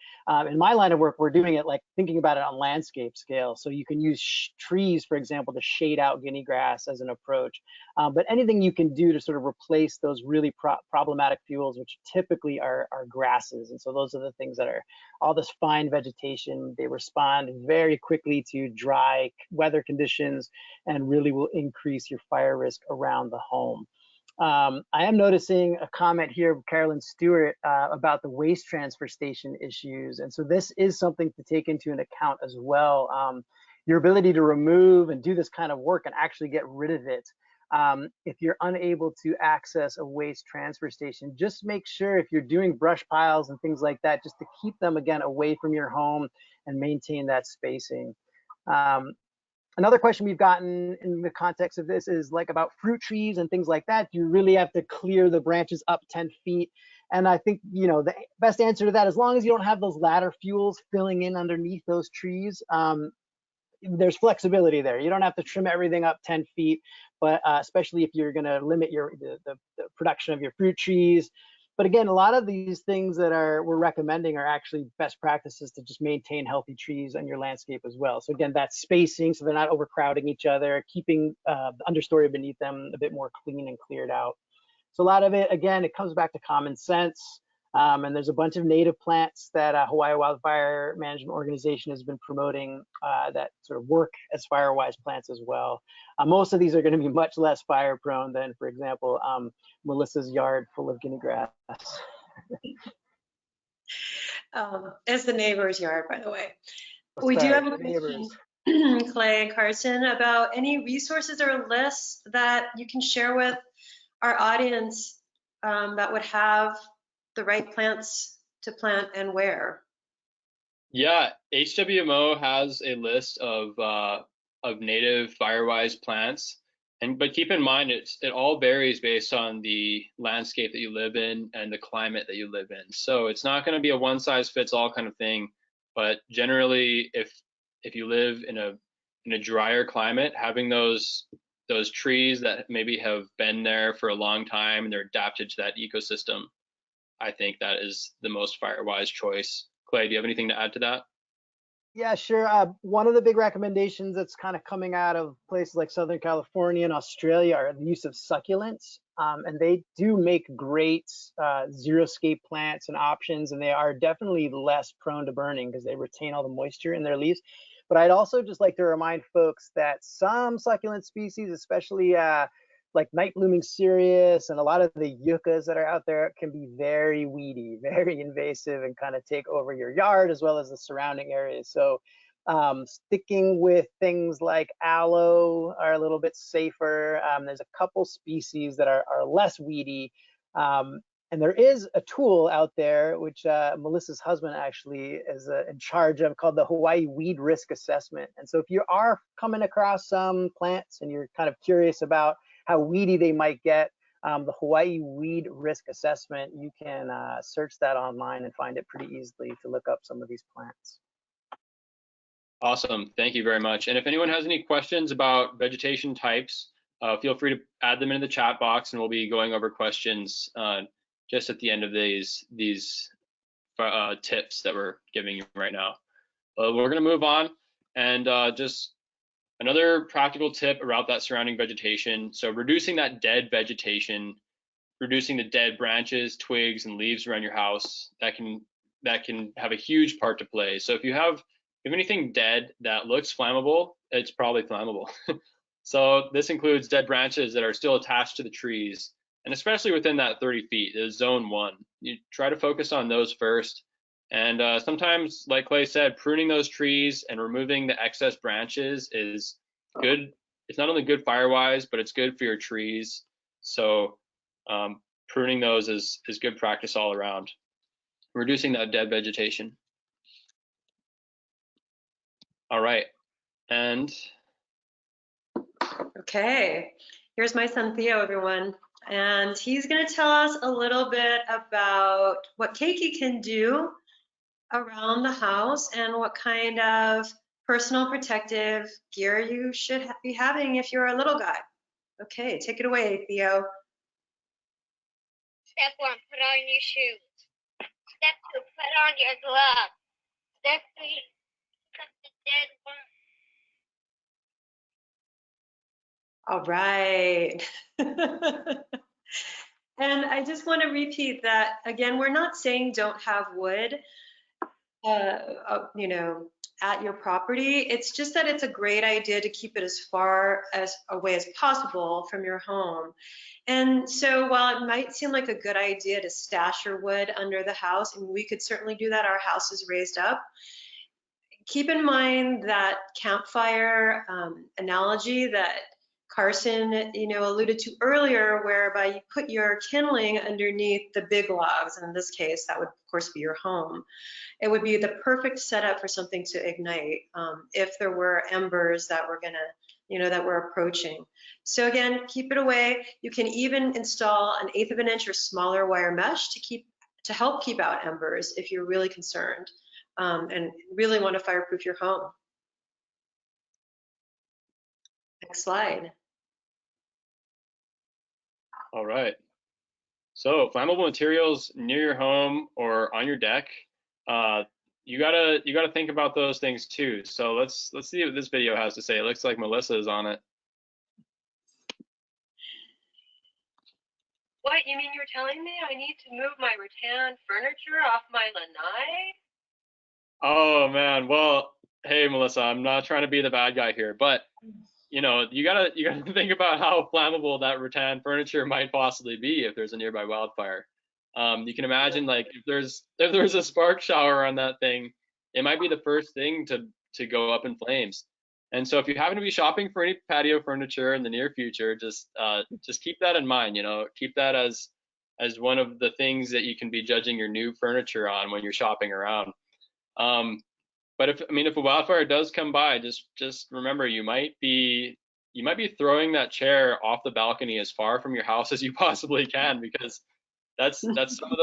In my line of work, we're doing it like thinking about it on landscape scale. So you can use trees, for example, to shade out guinea grass as an approach. But anything you can do to sort of replace those really problematic fuels, which typically are grasses. And so those are the things that are all this fine vegetation. They respond very quickly to dry weather conditions and really will increase your fire risk around the home. I am noticing a comment here of Carolyn Stewart about the waste transfer station issues. And so this is something to take into an account as well. Your ability to remove and do this kind of work and actually get rid of it. If you're unable to access a waste transfer station, just make sure if you're doing brush piles and things like that, just to keep them again away from your home and maintain that spacing. Another question we've gotten in the context of this is like about fruit trees and things like that. You really have to clear the branches up 10 feet. And I think, you know, the best answer to that, as long as you don't have those ladder fuels filling in underneath those trees, there's flexibility there. You don't have to trim everything up 10 feet, but especially if you're going to limit the production of your fruit trees. But again, a lot of these things that we're recommending are actually best practices to just maintain healthy trees on your landscape as well. So again, that's spacing so they're not overcrowding each other, keeping the understory beneath them a bit more clean and cleared out. So a lot of it, again, it comes back to common sense. And there's a bunch of native plants that Hawaii Wildfire Management Organization has been promoting that sort of work as Firewise plants as well. Most of these are going to be much less fire prone than, for example, Melissa's yard full of guinea grass. As the neighbor's yard, by the way. Oh, We do sorry, have a the neighbors. question, Clay and Carson, about any resources or lists that you can share with our audience that would have the right plants to plant and where. Yeah, HWMO has a list of native Firewise plants, but keep in mind it all varies based on the landscape that you live in and the climate that you live in. So it's not going to be a one size fits all kind of thing. But generally, if you live in a drier climate, having those trees that maybe have been there for a long time and they're adapted to that ecosystem, I think that is the most Firewise choice. Clay, do you have anything to add to that? Yeah, sure. One of the big recommendations that's kind of coming out of places like Southern California and Australia are the use of succulents. And they do make great xeriscape plants and options, and they are definitely less prone to burning because they retain all the moisture in their leaves. But I'd also just like to remind folks that some succulent species, especially like night blooming cereus and a lot of the yuccas that are out there, can be very weedy, very invasive, and kind of take over your yard as well as the surrounding areas. So sticking with things like aloe are a little bit safer. There's a couple species that are less weedy. And there is a tool out there, which Melissa's husband actually is in charge of, called the Hawaii Weed Risk Assessment. And so if you are coming across some plants and you're kind of curious about how weedy they might get, the Hawaii Weed Risk Assessment, you can search that online and find it pretty easily to look up some of these plants. Awesome, thank you very much. And if anyone has any questions about vegetation types, feel free to add them into the chat box, and we'll be going over questions just at the end of these tips that we're giving you right now. We're gonna move on, and just another practical tip about that surrounding vegetation. So reducing that dead vegetation, reducing the dead branches, twigs, and leaves around your house, that can have a huge part to play. So if you have anything dead that looks flammable, it's probably flammable. So this includes dead branches that are still attached to the trees, and especially within that 30 feet, is zone 1. You try to focus on those first. And sometimes, like Clay said, pruning those trees and removing the excess branches is good. It's not only good Firewise, but it's good for your trees. So pruning those is good practice all around. Reducing that dead vegetation. All right, and Okay, here's my son Theo, everyone. And he's gonna tell us a little bit about what keiki can do around the house and what kind of personal protective gear you should be having if you're a little guy. Okay, take it away, Theo. Step 1, put on your shoes. Step 2, put on your gloves. Step 3, cut the dead worm. All right. And I just want to repeat that again, we're not saying don't have wood, you know, at your property. It's just that it's a great idea to keep it as far as away as possible from your home. And so while it might seem like a good idea to stash your wood under the house, and we could certainly do that, our house is raised up, keep in mind that campfire analogy that Carson, you know, alluded to earlier, whereby you put your kindling underneath the big logs. And in this case, that would of course be your home. It would be the perfect setup for something to ignite if there were embers that were gonna, you know, that we're approaching. So again, keep it away. You can even install an 1/8 of an inch or smaller wire mesh to help keep out embers if you're really concerned and really want to fireproof your home. Next slide. All right. So flammable materials near your home or on your deck, you gotta think about those things too. So let's see what this video has to say. It looks like Melissa is on it. What, you mean you're telling me I need to move my rattan furniture off my lanai? Oh man, well, hey Melissa, I'm not trying to be the bad guy here, but you know, you gotta think about how flammable that rattan furniture might possibly be if there's a nearby wildfire. You can imagine, like, if there's a spark shower on that thing, it might be the first thing to go up in flames. And so if you happen to be shopping for any patio furniture in the near future, just keep that in mind. You know, keep that as one of the things that you can be judging your new furniture on when you're shopping around. But if a wildfire does come by, just remember you might be throwing that chair off the balcony as far from your house as you possibly can, because that's some of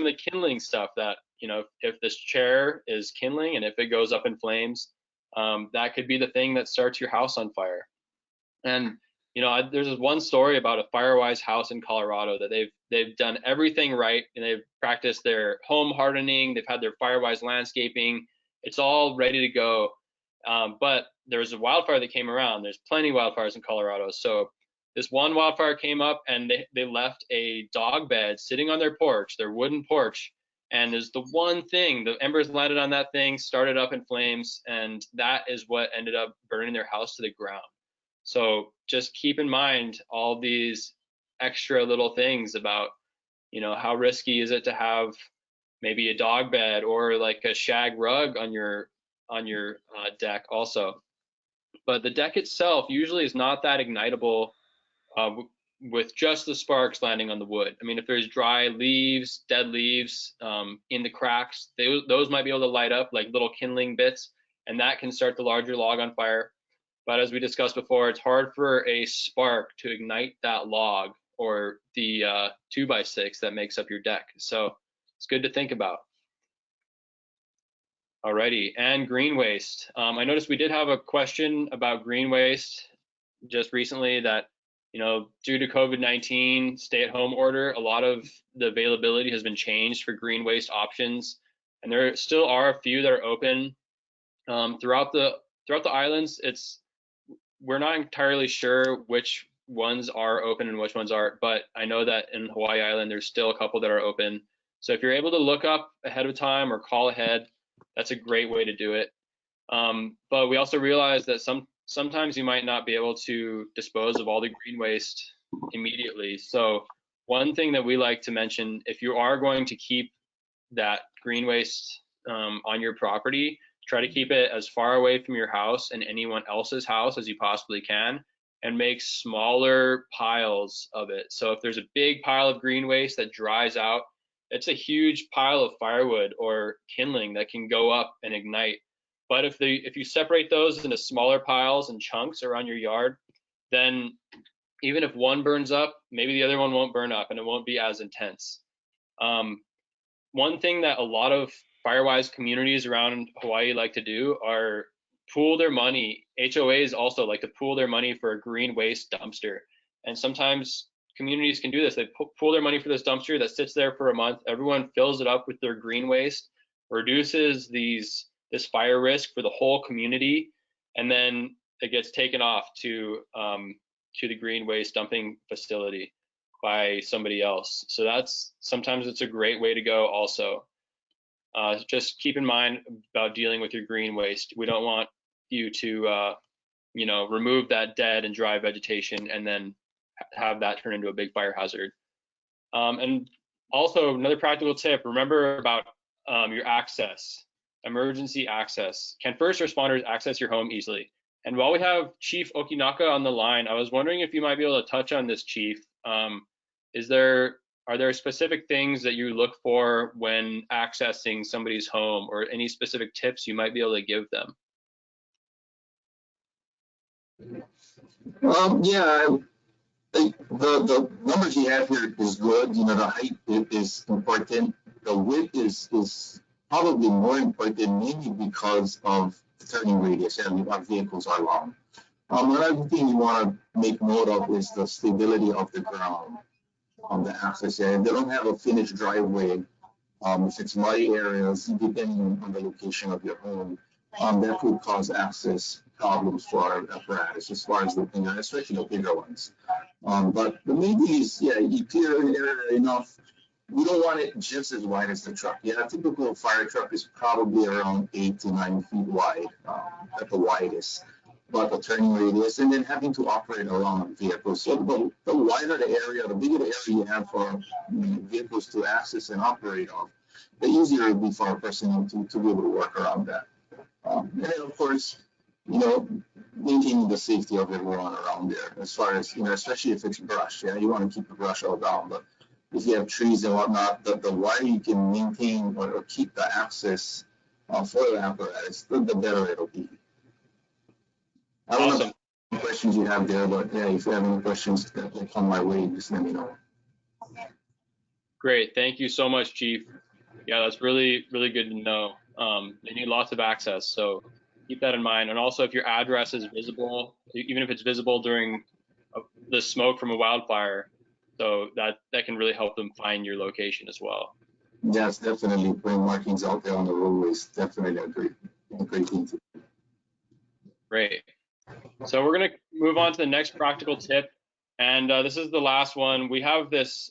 the kindling stuff that, you know, if this chair is kindling and if it goes up in flames, that could be the thing that starts your house on fire. And you know, there's this one story about a Firewise house in Colorado that they've done everything right, and they've practiced their home hardening, they've had their Firewise landscaping, it's all ready to go. But there was a wildfire that came around. There's plenty of wildfires in Colorado. So this one wildfire came up and they left a dog bed sitting on their porch, their wooden porch. And there's the one thing, the embers landed on that thing, started up in flames, and that is what ended up burning their house to the ground. So just keep in mind all these extra little things about, you know, how risky is it to have maybe a dog bed or like a shag rug on your deck also. But the deck itself usually is not that ignitable with just the sparks landing on the wood. I mean, if there's dry leaves, dead leaves in the cracks, those might be able to light up like little kindling bits, and that can start the larger log on fire. But as we discussed before, it's hard for a spark to ignite that log or the 2x6 that makes up your deck. So it's good to think about. Alrighty, and green waste. I noticed we did have a question about green waste just recently that, you know, due to COVID-19 stay-at-home order, a lot of the availability has been changed for green waste options, and there still are a few that are open throughout the islands. We're not entirely sure which ones are open and which ones aren't, but I know that in Hawaii Island there's still a couple that are open. So if you're able to look up ahead of time or call ahead, that's a great way to do it. But we also realize that sometimes you might not be able to dispose of all the green waste immediately. So one thing that we like to mention, if you are going to keep that green waste on your property, try to keep it as far away from your house and anyone else's house as you possibly can, and make smaller piles of it. So if there's a big pile of green waste that dries out, it's a huge pile of firewood or kindling that can go up and ignite. But if you separate those into smaller piles and chunks around your yard, then even if one burns up, maybe the other one won't burn up and it won't be as intense. One thing that a lot of Firewise communities around Hawaii like to do are pool their money. HOAs also like to pool their money for a green waste dumpster. And sometimes communities can do this. They pool their money for this dumpster that sits there for a month. Everyone fills it up with their green waste, reduces this fire risk for the whole community, and then it gets taken off to the green waste dumping facility by somebody else. So sometimes it's a great way to go also. Just keep in mind about dealing with your green waste. We don't want you to remove that dead and dry vegetation and then have that turn into a big fire hazard. And also another practical tip, remember about your access, emergency access. Can first responders access your home easily? And while we have Chief Okinaka on the line, I was wondering if you might be able to touch on this, Chief. Are there specific things that you look for when accessing somebody's home, or any specific tips you might be able to give them? Yeah, the numbers you have here is good. You know, the height is important. The width is probably more important, mainly because of the turning radius, and our vehicles are long. Another thing you want to make note of is the stability of the ground on the access area. If they don't have a finished driveway, if it's muddy areas, depending on the location of your home, that could cause access problems for our apparatus as far as looking at, especially the bigger ones. But the main thing is, yeah, you clear an area enough. We don't want it just as wide as the truck. Yeah, a typical fire truck is probably around 8 to 9 feet wide at the widest. But the turning radius, and then having to operate around vehicles. So the wider the area, the bigger the area you have for vehicles to access and operate on, the easier it will be for a person to be able to work around that. And then, of course, maintaining the safety of everyone around there, as far as, especially if it's brush. Yeah, you want to keep the brush all down, but if you have trees and whatnot, the wider you can maintain or keep the access for the apparatus, the better it'll be. I don't know what questions you have there, but yeah, if you have any questions that will come my way, just let me know. Great, thank you so much, Chief. Yeah, that's really, really good to know. They need lots of access, so keep that in mind. And also, if your address is visible, even if it's visible during the smoke from a wildfire, so that can really help them find your location as well. Yes, definitely. Putting markings out there on the roadways, definitely a great thing to do. Great. So we're going to move on to the next practical tip, and this is the last one. We have this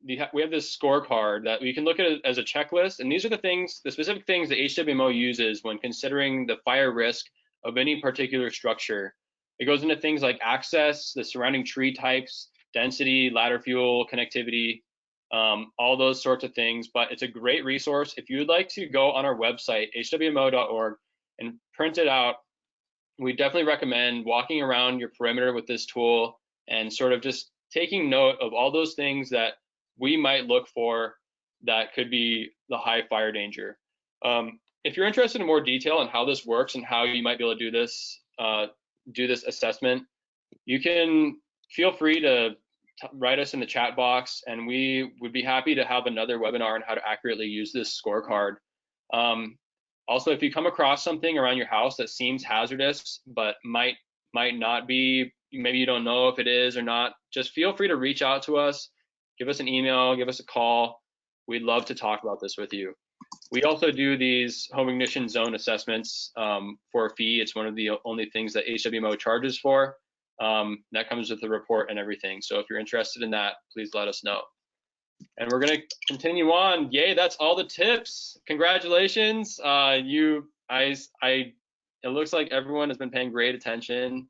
we have this scorecard that we can look at it as a checklist, and these are the specific things that HWMO uses when considering the fire risk of any particular structure. It goes into things like access, the surrounding tree types, density, ladder fuel, connectivity, all those sorts of things. But it's a great resource. If you would like to go on our website, hwmo.org, and print it out, we definitely recommend walking around your perimeter with this tool and sort of just taking note of all those things that we might look for that could be the high fire danger. If you're interested in more detail on how this works and how you might be able to do this assessment, you can feel free to write us in the chat box, and we would be happy to have another webinar on how to accurately use this scorecard. Also, if you come across something around your house that seems hazardous but might not be, maybe you don't know if it is or not, just feel free to reach out to us, give us an email, give us a call. We'd love to talk about this with you. We also do these home ignition zone assessments for a fee. It's one of the only things that HWMO charges for. That comes with the report and everything. So if you're interested in that, please let us know. And we're going to continue on. Yay, that's all the tips. Congratulations. It looks like everyone has been paying great attention.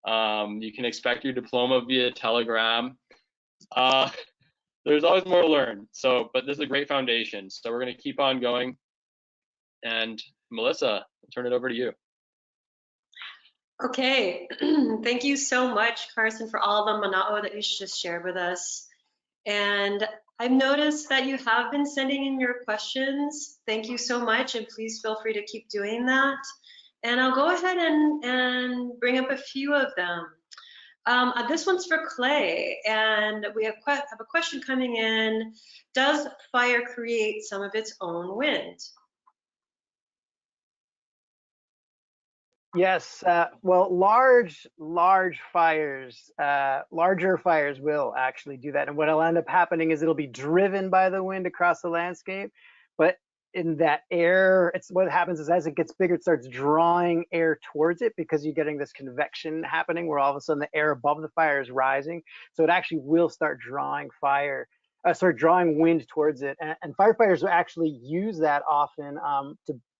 You can expect your diploma via telegram. There's always more to learn. But this is a great foundation. So we're going to keep on going. And Melissa, I'll turn it over to you. Okay, thank you so much, Carson, for all the mana'o that you just shared with us. And I've noticed that you have been sending in your questions. Thank you so much, and please feel free to keep doing that. And I'll go ahead and bring up a few of them. This one's for Clay, and we have a question coming in. Does fire create some of its own wind? Yes, well, large fires, larger fires will actually do that. And what'll end up happening is it'll be driven by the wind across the landscape. But in that air, it's what happens is as it gets bigger, it starts drawing air towards it because you're getting this convection happening where all of a sudden the air above the fire is rising. So it actually will start drawing start drawing wind towards it. And firefighters will actually use that often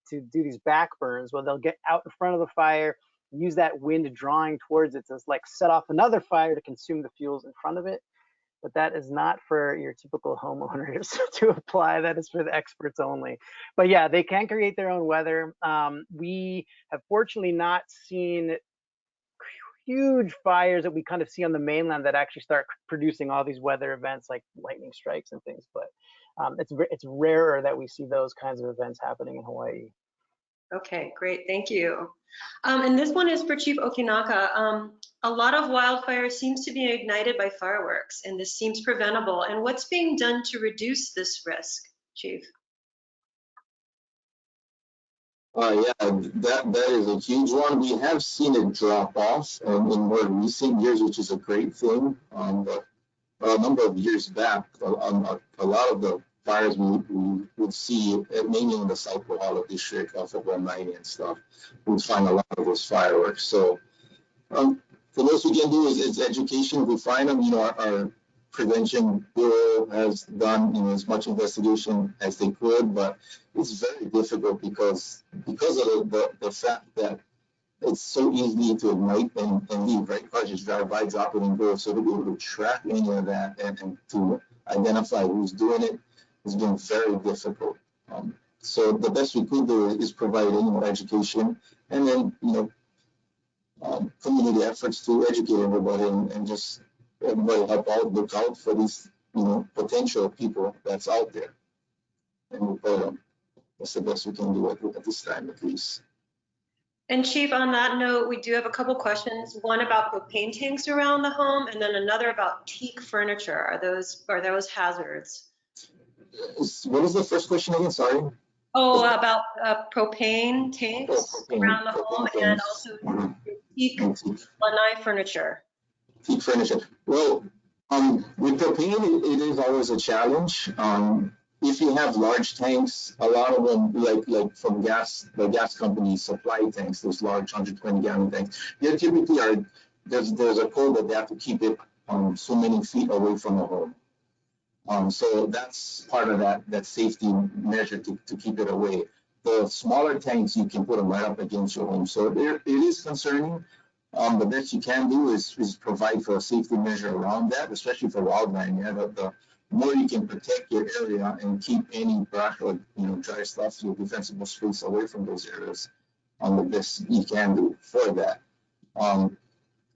to do these back burns where they'll get out in front of the fire, use that wind drawing towards it to like set off another fire to consume the fuels in front of it. But that is not for your typical homeowners to apply. That is for the experts only. But yeah, they can create their own weather. We have fortunately not seen huge fires that we kind of see on the mainland that actually start producing all these weather events like lightning strikes and things. But it's rarer that we see those kinds of events happening in Hawaii. Okay, great, thank you. And this one is for Chief Okinaka. A lot of wildfire seems to be ignited by fireworks, and this seems preventable. And what's being done to reduce this risk, Chief? Yeah, that is a huge one. We have seen it drop off in more recent years, which is a great thing. But a number of years back, a lot of the fires we would see, mainly in the South Kohala district off of 190 and stuff, we'd find a lot of those fireworks. So the most we can do is education. If we find them, our prevention bureau has done as much investigation as they could, but it's very difficult because of the fact that it's so easy to ignite and leave, right? Cars just drive by, drop it and go. So to be able to track any of that and to identify who's doing it has been very difficult. So the best we could do is provide education and then community efforts to educate everybody and just everybody help out, look out for these potential people that's out there and report them. That's the best we can do at this time, at least. And Chief, on that note, we do have a couple questions. One about propane tanks around the home, and then another about teak furniture. Are those hazards? What was the first question again? Sorry. Oh, about propane tanks around the home and also teak lanai furniture. Teak furniture. Well, with propane, it is always a challenge. If you have large tanks, a lot of them, like from the gas companies supply tanks, those large 120-gallon tanks, they typically there's a code that they have to keep it so many feet away from the home. So that's part of that safety measure to keep it away. The smaller tanks, you can put them right up against your home. So it is concerning. The best you can do is provide for a safety measure around that, especially for wildland. The more you can protect your area and keep any brush or dry stuff, your defensible space away from those areas, the best you can do for that.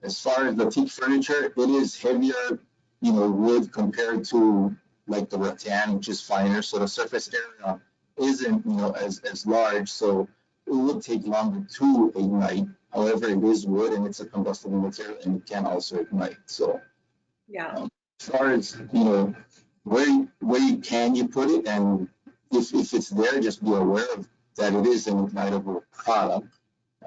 As far as the teak furniture, it is heavier, wood compared to like the rattan, which is finer. So the surface area isn't as large, so it would take longer to ignite. However, it is wood and it's a combustible material and it can also ignite. So yeah. As far as where can you put it, and if it's there, just be aware of that it is an ignitable product.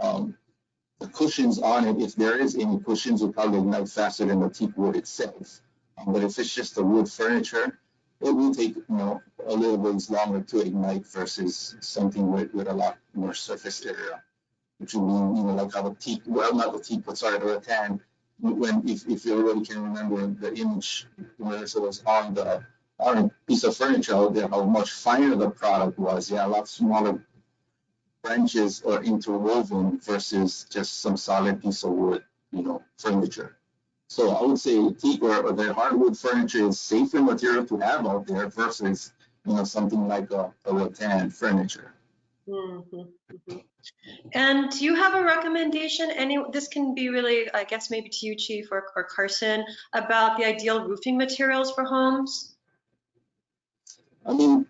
The cushions on it, if there is any cushions, will probably ignite faster than the teak wood itself. But if it's just the wood furniture, it will take a little bit longer to ignite versus something with a lot more surface area, which would mean like how the teak, well, not the teak, but sorry, the rattan. If everybody can remember the image where it was on a piece of furniture out there, how much finer the product was. Yeah, a lot smaller branches or interwoven versus just some solid piece of wood, furniture. So I would say teak or the hardwood furniture is safer material to have out there versus something like a rattan furniture. Mm-hmm, mm-hmm. And do you have a recommendation? This can be really, I guess, maybe to you, Chief, or Carson, about the ideal roofing materials for homes? I mean,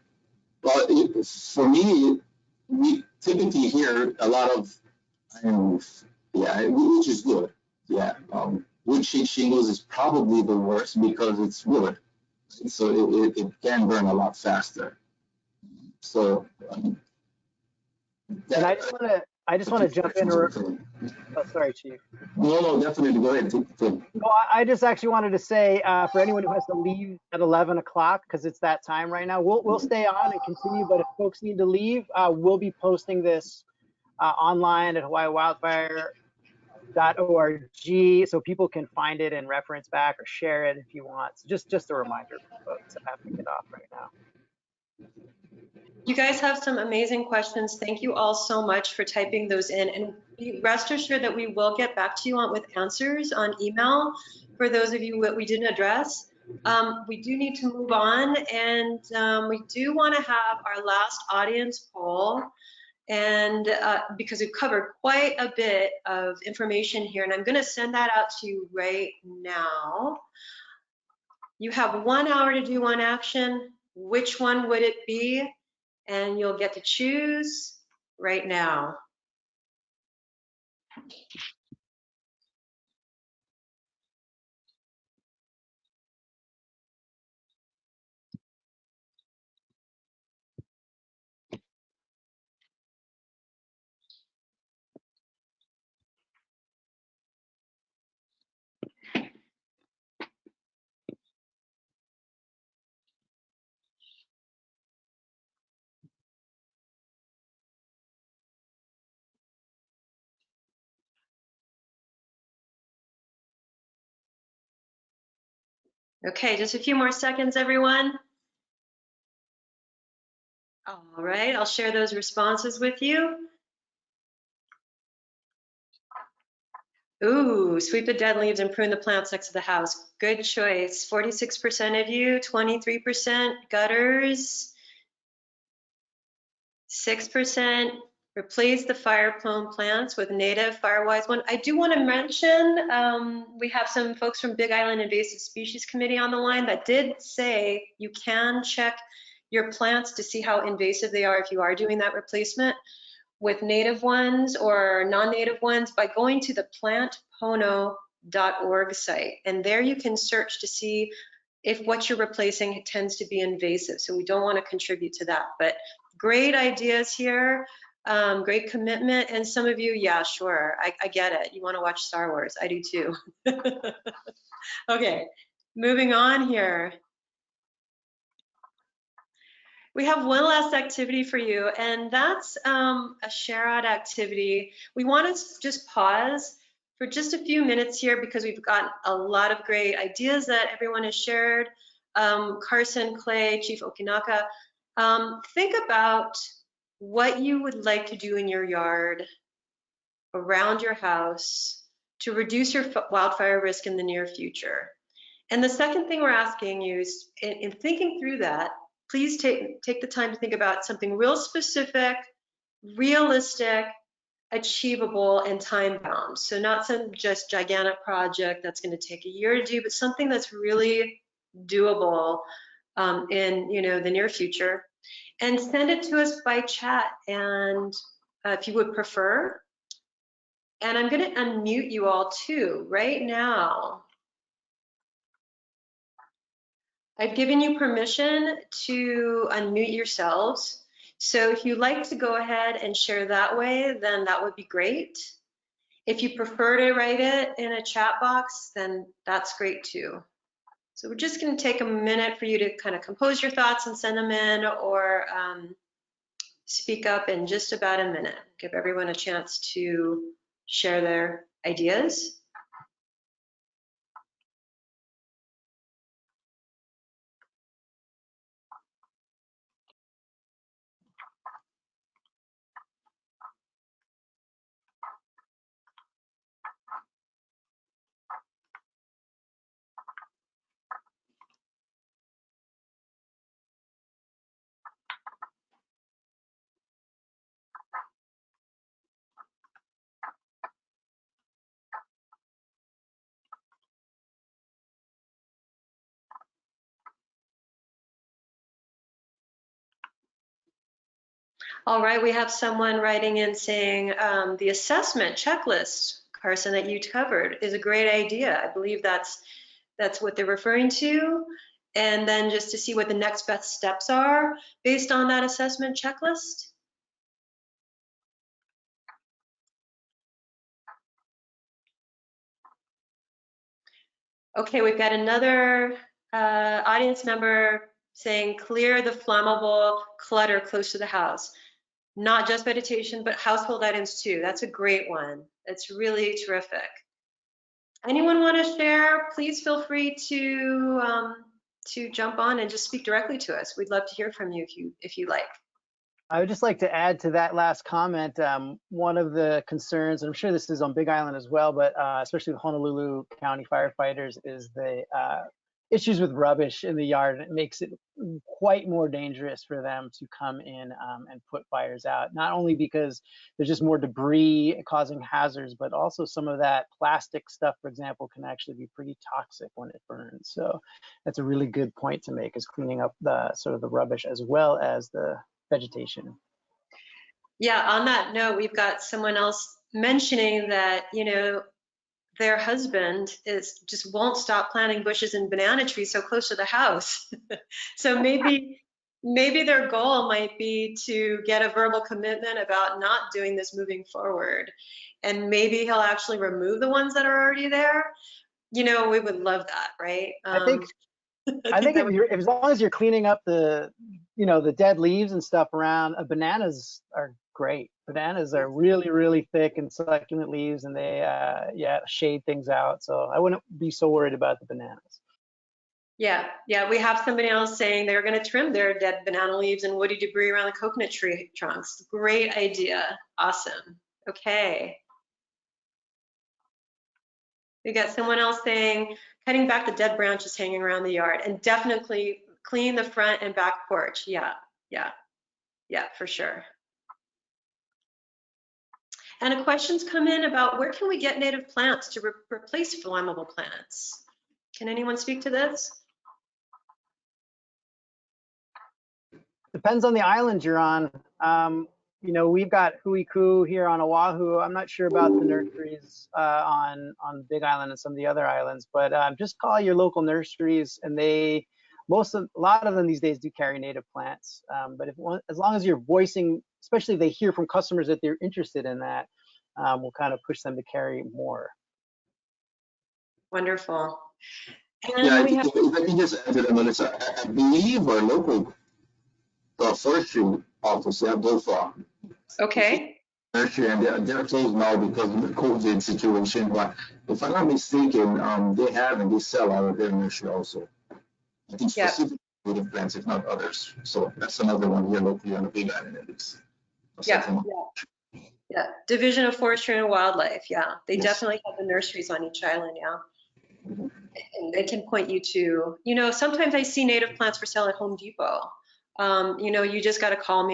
well, for me, we typically hear a lot of iron roof, which is good. Yeah, wood sheet shingles is probably the worst because it's wood, so it can burn a lot faster. So. And I just want to I just want to jump in. Oh, sorry, Chief. No, definitely. Go ahead. No, I just actually wanted to say for anyone who has to leave at 11 o'clock, because it's that time right now, we'll stay on and continue. But if folks need to leave, we'll be posting this online at hawaiiwildfire.org so people can find it and reference back or share it if you want. So just a reminder for folks. I have to get off right now. You guys have some amazing questions. Thank you all so much for typing those in. And rest assured that we will get back to you with answers on email for those of you that we didn't address. We do need to move on, and we do want to have our last audience poll. And because we've covered quite a bit of information here, and I'm going to send that out to you right now. You have 1 hour to do one action. Which one would it be? And you'll get to choose right now. Okay, just a few more seconds, everyone. All right, I'll share those responses with you. Ooh, sweep the dead leaves and prune the plants next to the house. Good choice. 46% of you, 23% gutters, 6% replace the fire-prone plants with native Firewise one. I do want to mention, we have some folks from Big Island Invasive Species Committee on the line that did say you can check your plants to see how invasive they are if you are doing that replacement with native ones or non-native ones by going to the plantpono.org site. And there you can search to see if what you're replacing tends to be invasive. So we don't want to contribute to that. But great ideas here, great commitment. And some of you, yeah, sure, I get it. You want to watch Star Wars. I do too. Okay, moving on here. We have one last activity for you, and that's a share-out activity. We want to just pause for just a few minutes here because we've got a lot of great ideas that everyone has shared. Carson, Clay, Chief Okinaka, think about what you would like to do in your yard, around your house, to reduce your wildfire risk in the near future. And the second thing we're asking you is, in thinking through that, please take the time to think about something real specific, realistic, achievable, and time-bound. So not some just gigantic project that's going to take a year to do, but something that's really doable in the near future. And send it to us by chat, and if you would prefer. And I'm going to unmute you all too right now. I've given you permission to unmute yourselves. So if you'd like to go ahead and share that way, then that would be great. If you prefer to write it in a chat box, then that's great too. So we're just going to take a minute for you to kind of compose your thoughts and send them in, or speak up in just about a minute. Give everyone a chance to share their ideas. All right, we have someone writing in saying the assessment checklist, Carson, that you covered is a great idea. I believe that's what they're referring to. And then just to see what the next best steps are based on that assessment checklist. Okay, we've got another audience member saying clear the flammable clutter close to the house. Not just vegetation, but household items too. That's a great one. It's really terrific. Anyone want to share? Please feel free to jump on and just speak directly to us. We'd love to hear from you if you like. I would just like to add to that last comment, one of the concerns, and I'm sure this is on Big Island as well, but especially with Honolulu County firefighters, is the issues with rubbish in the yard. And it makes it quite more dangerous for them to come in and put fires out, not only because there's just more debris causing hazards, but also some of that plastic stuff, for example, can actually be pretty toxic when it burns. So that's a really good point to make, is cleaning up the sort of the rubbish as well as the vegetation. Yeah, on that note, we've got someone else mentioning that, you know, their husband just won't stop planting bushes and banana trees so close to the house. So maybe their goal might be to get a verbal commitment about not doing this moving forward. And maybe he'll actually remove the ones that are already there. You know, we would love that, right? I think if as long as you're cleaning up the, you know, the dead leaves and stuff around, bananas are great. Bananas are really, really thick and succulent leaves, and they, shade things out. So I wouldn't be so worried about the bananas. Yeah, we have somebody else saying they're going to trim their dead banana leaves and woody debris around the coconut tree trunks. Great idea. Awesome. Okay. We got someone else saying cutting back the dead branches hanging around the yard, and definitely clean the front and back porch. Yeah, for sure. And questions come in about where can we get native plants to replace flammable plants? Can anyone speak to this? Depends on the island you're on. You know, we've got Huiku here on Oahu. I'm not sure about the nurseries on Big Island and some of the other islands, but just call your local nurseries, and a lot of them these days do carry native plants. But as long as you're voicing, especially if they hear from customers that they're interested in that, we'll kind of push them to carry more. Wonderful. And Yeah, if I can just add to that, Melissa, I believe our local forestry office, they have both okay. nursery, and they're closed now because of the COVID situation. But if I'm not mistaken, they have and they sell out of their nursery also. I think specifically native plants, if not others. So that's another one here locally on the Big Island at least. Yeah. Division of Forestry and Wildlife. Yeah, they definitely have the nurseries on each island. Yeah. And they can point you to, you know, sometimes I see native plants for sale at Home Depot. You know, you just got to call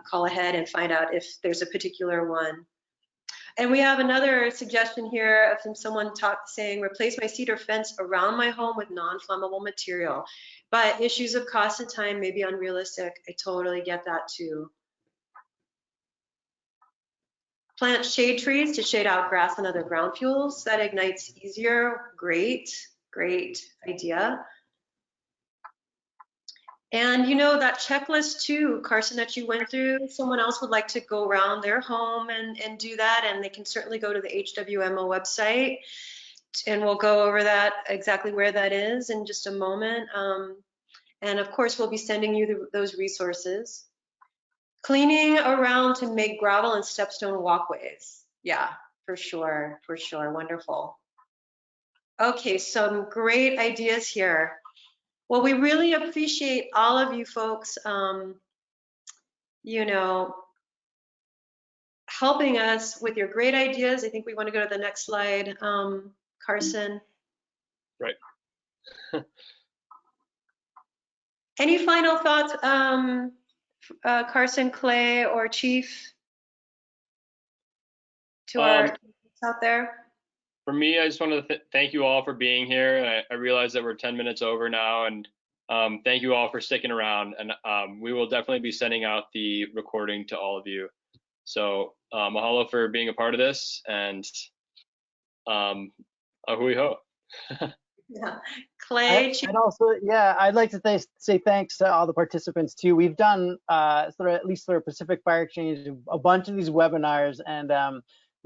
call ahead and find out if there's a particular one. And we have another suggestion here from someone saying, replace my cedar fence around my home with non-flammable material. But issues of cost and time may be unrealistic. I totally get that too. Plant shade trees to shade out grass and other ground fuels. That ignites easier. Great idea. And you know, that checklist too, Carson, that you went through, someone else would like to go around their home and do that, and they can certainly go to the HWMO website, and we'll go over that, exactly where that is in just a moment. And of course, we'll be sending you those resources. Cleaning around to make gravel and stepstone walkways. Yeah, for sure, wonderful. Okay, some great ideas here. Well, we really appreciate all of you folks, you know, helping us with your great ideas. I think we want to go to the next slide, Carson. Right. Any final thoughts, Carson, Clay, or Chief, to our out there? For me, I just want to thank you all for being here. I realize that we're 10 minutes over now, and thank you all for sticking around. And we will definitely be sending out the recording to all of you. So mahalo for being a part of this, and ahui ho. Yeah, Clay. And also, I'd like to say thanks to all the participants too. We've done, at least for Pacific Fire Exchange, a bunch of these webinars, and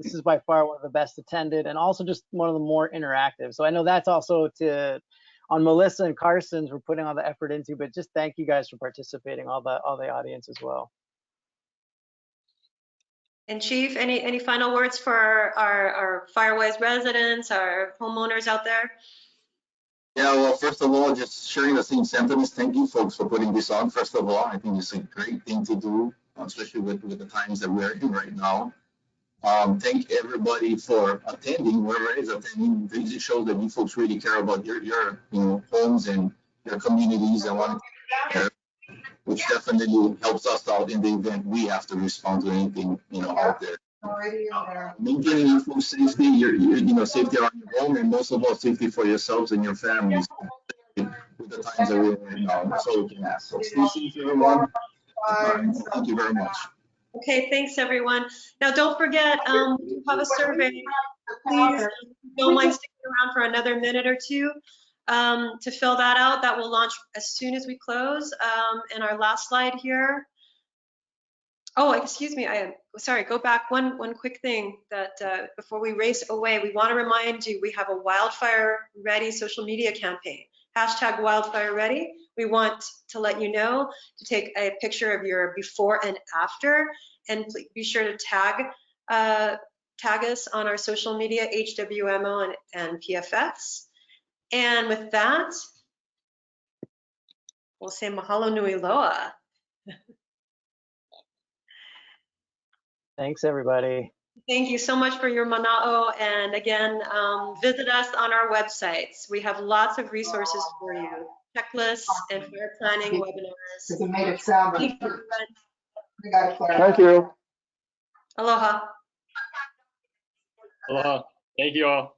this is by far one of the best attended and also just one of the more interactive. So I know that's also on Melissa and Carson's, we're putting all the effort into, but just thank you guys for participating, all the audience as well. And Chief, any final words for our Firewise residents, our homeowners out there? Yeah, well, first of all, just sharing the same sentiments. Thank you, folks, for putting this on. First of all, I think it's a great thing to do, especially with the times that we're in right now. Thank everybody for attending, whoever is attending. It shows that you folks really care about your homes and your communities and want to take care, which definitely helps us out in the event we have to respond to anything out there. Maintaining your food safety, your safety around your home, and most of all, safety for yourselves and your families with the times that we're in right now. That's all we can ask. So stay safe, everyone. Thank you very much. Okay, thanks everyone. Now don't forget, we do have a survey. Please, if you don't mind sticking around for another minute or two to fill that out. That will launch as soon as we close. And our last slide here. Oh, excuse me. Sorry, go back one quick thing that before we race away, we want to remind you we have a wildfire ready social media campaign. Hashtag wildfire ready. We want to let you know to take a picture of your before and after, and be sure to tag us on our social media, HWMO and PFS. And with that, we'll say mahalo nui loa. Thanks, everybody. Thank you so much for your mana'o. And again, visit us on our websites. We have lots of resources for you. Checklists and fire planning webinars. Because it made it sound like. Thank you. Aloha. Aloha. Thank you all.